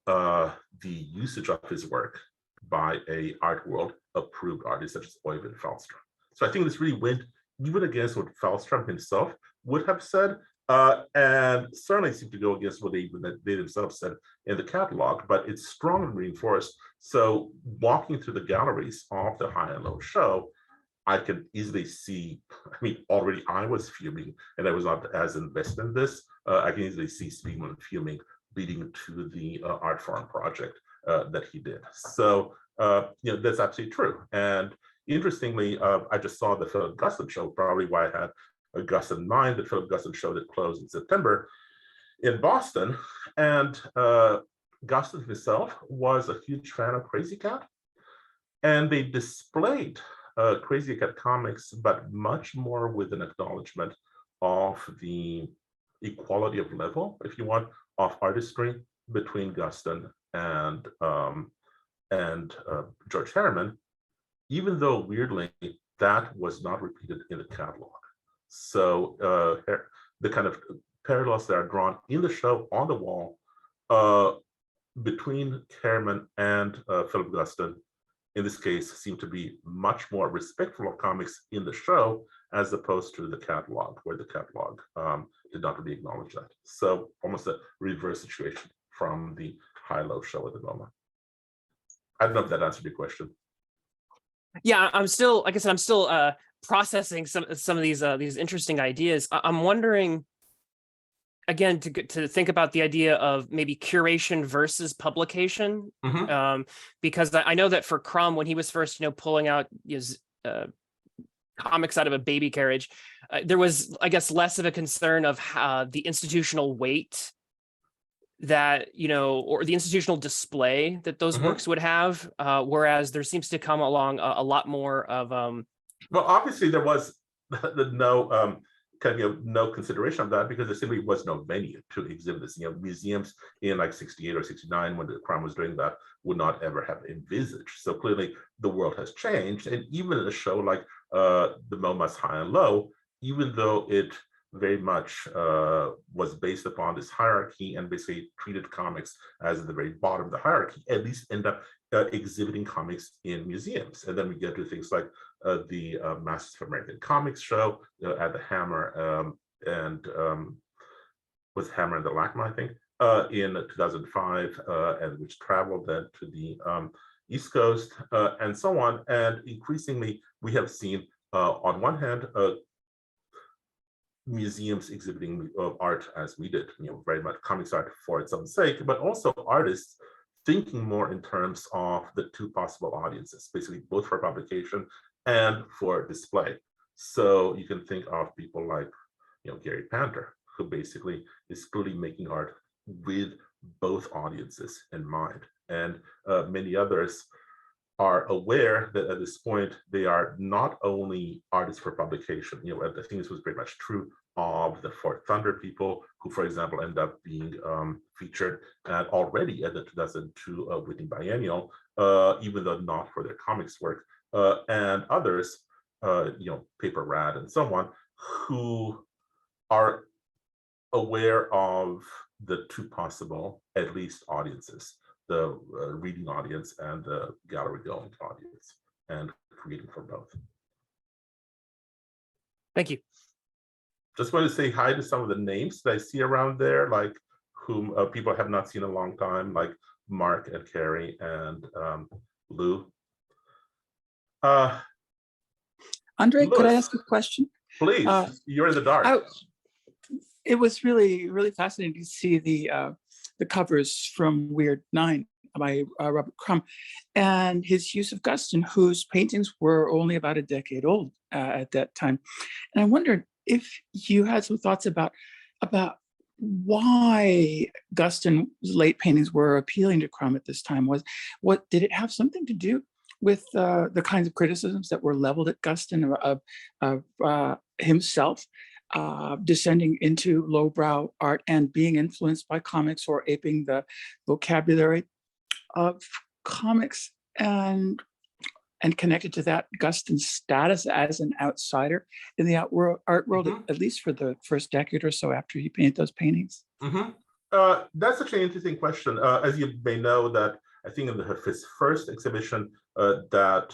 the usage of his work by a art world approved artist such as Øyvind Falström. So I think this really went even against what Falström himself would have said, and certainly seemed to go against what they themselves said in the catalog, but it's strongly reinforced. So walking through the galleries of the High and Low show, I could easily see, I mean, already I was fuming and I was not as invested in this. I can easily see Spiegelman fuming leading to the art forum project that he did. So, that's absolutely true. And interestingly, I just saw the Philip Guston show, probably why I had Gus in mind, the Philip Guston show that closed in September. in Boston, and Guston himself was a huge fan of Crazy Cat, and they displayed Crazy Cat comics, but much more with an acknowledgement of the equality of level, if you want, of artistry between Guston and George Harriman, even though weirdly that was not repeated in the catalog. So the kind of parallels that are drawn in the show on the wall between Harriman and Philip Guston, in this case, seem to be much more respectful of comics in the show as opposed to the catalog, where the catalog did not really acknowledge that. So almost a reverse situation from the high-low show at the moment. I don't know if that answered your question. Yeah, I'm still, like I said, I'm still processing some of these interesting ideas. I'm wondering, again, to think about the idea of maybe curation versus publication, because I know that for Crumb, when he was first, pulling out his comics out of a baby carriage, there was, I guess, less of a concern of the institutional weight that, or the institutional display that those works would have, whereas there seems to come along a lot more of well, obviously there was no no consideration of that, because there simply was no venue to exhibit this. Museums in like 68 or 69, when the Crown was doing that, would not ever have envisaged. So clearly the world has changed, and even in a show like the MoMA's High and Low, even though it very much was based upon this hierarchy and basically treated comics as at the very bottom of the hierarchy, at least end up exhibiting comics in museums. And then we get to things like the Masters of American Comics show at the Hammer and was Hammer and the LACMA, I think, in 2005, and which traveled then to the East Coast and so on. And increasingly, we have seen, on one hand, museums exhibiting art as we did, very much comics art for its own sake, but also artists thinking more in terms of the two possible audiences, basically both for publication and for display. So you can think of people like, Gary Panter, who basically is clearly making art with both audiences in mind. And many others are aware that at this point, they are not only artists for publication. I think this was very much true of the Fort Thunder people, who, for example, end up being featured already at the 2002 Whitney Biennial, even though not for their comics work, and others, Paper Rad and so on, who are aware of the two possible, at least, audiences, the reading audience and the gallery going audience, and creating for both. Thank you. Just want to say hi to some of the names that I see around there, like whom people have not seen in a long time, like Mark and Carrie and Lou. Andrei, Louis, could I ask a question? Please, you're in the dark. It was really, really fascinating to see the covers from Weird 9 by Robert Crumb, and his use of Guston, whose paintings were only about a decade old at that time. And I wondered if you had some thoughts about why Guston's late paintings were appealing to Crumb at this time. What did it have something to do with the kinds of criticisms that were leveled at Guston of himself descending into lowbrow art and being influenced by comics, or aping the vocabulary of comics, and connected to that, Guston's status as an outsider in the art world, at least for the first decade or so after he painted those paintings? That's such an interesting question. As you may know, that I think in his first exhibition that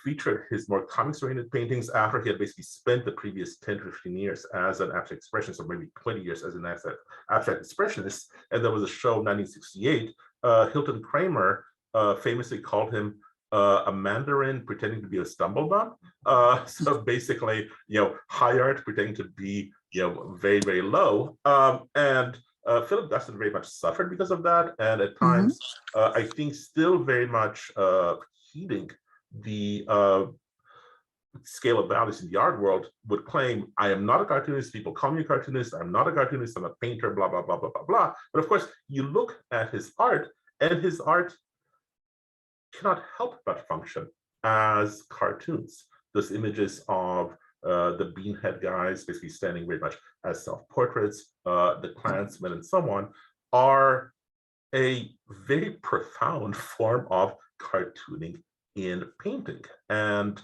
featured his more comics-oriented paintings, after he had basically spent the previous 10 to 15 years as an abstract expressionist, or maybe 20 years as an abstract expressionist. And there was a show in 1968, Hilton Kramer famously called him a Mandarin pretending to be a stumblebum. So basically, high art pretending to be, very, very low. And Philip Guston very much suffered because of that. And at times, I think still very much heeding the scale of values in the art world would claim, I am not a cartoonist, people call me a cartoonist, I'm not a cartoonist, I'm a painter, blah, blah, blah, blah, blah, blah. But of course, you look at his art, and his art cannot help but function as cartoons. Those images of the beanhead guys basically standing very much as self-portraits, the Klansmen and so on, are a very profound form of cartooning in painting. And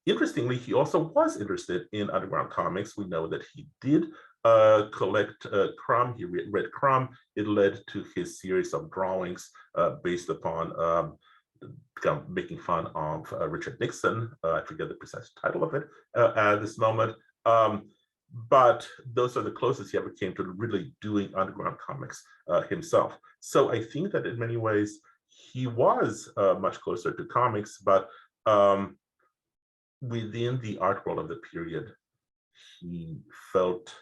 interestingly, he also was interested in underground comics. We know that he did collect Crumb. He read Crumb. It led to his series of drawings based upon making fun of Richard Nixon. I forget the precise title of it at this moment. But those are the closest he ever came to really doing underground comics himself. So I think that in many ways, he was much closer to comics, but within the art world of the period, he felt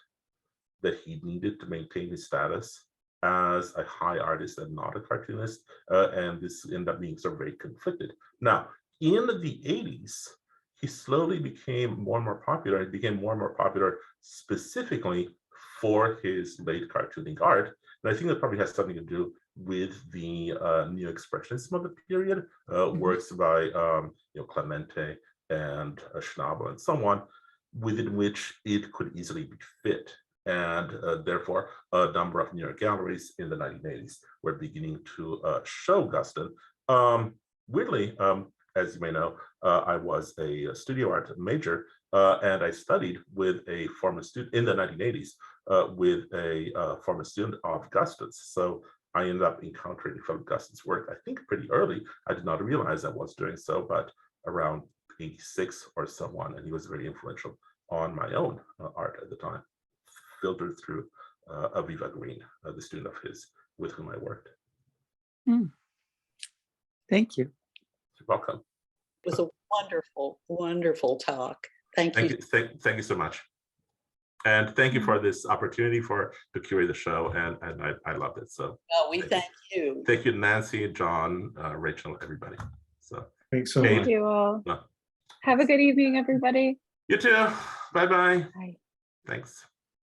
that he needed to maintain his status as a high artist and not a cartoonist, and this ended up being sort of very conflicted. Now, in the 80s, he slowly became more and more popular. It became more and more popular specifically for his late cartooning art. And I think that probably has something to do with the Neo Expressionism of the period, works by Clemente and Schnabel and so on, within which it could easily be fit. And therefore, a number of New York galleries in the 1980s were beginning to show Guston. Weirdly, as you may know, I was a studio art major, and I studied with a former student in the 1980s with a former student of Guston's. So I ended up encountering Philip Guston's work, I think pretty early. I did not realize I was doing so, but around 86 or so on, and he was very influential on my own art at the time, filtered through Aviva Green, the student of his with whom I worked. Thank you. You're welcome. It was a wonderful, wonderful talk. Thank you. Thank you so much. And thank you for this opportunity to curate the show, and I loved it. So We thank you. Thank you, Nancy, John, Rachel, everybody. So Thanks so Kate. much. Thank you all. Have a good evening, everybody. You too. Bye-bye. Bye. Thanks.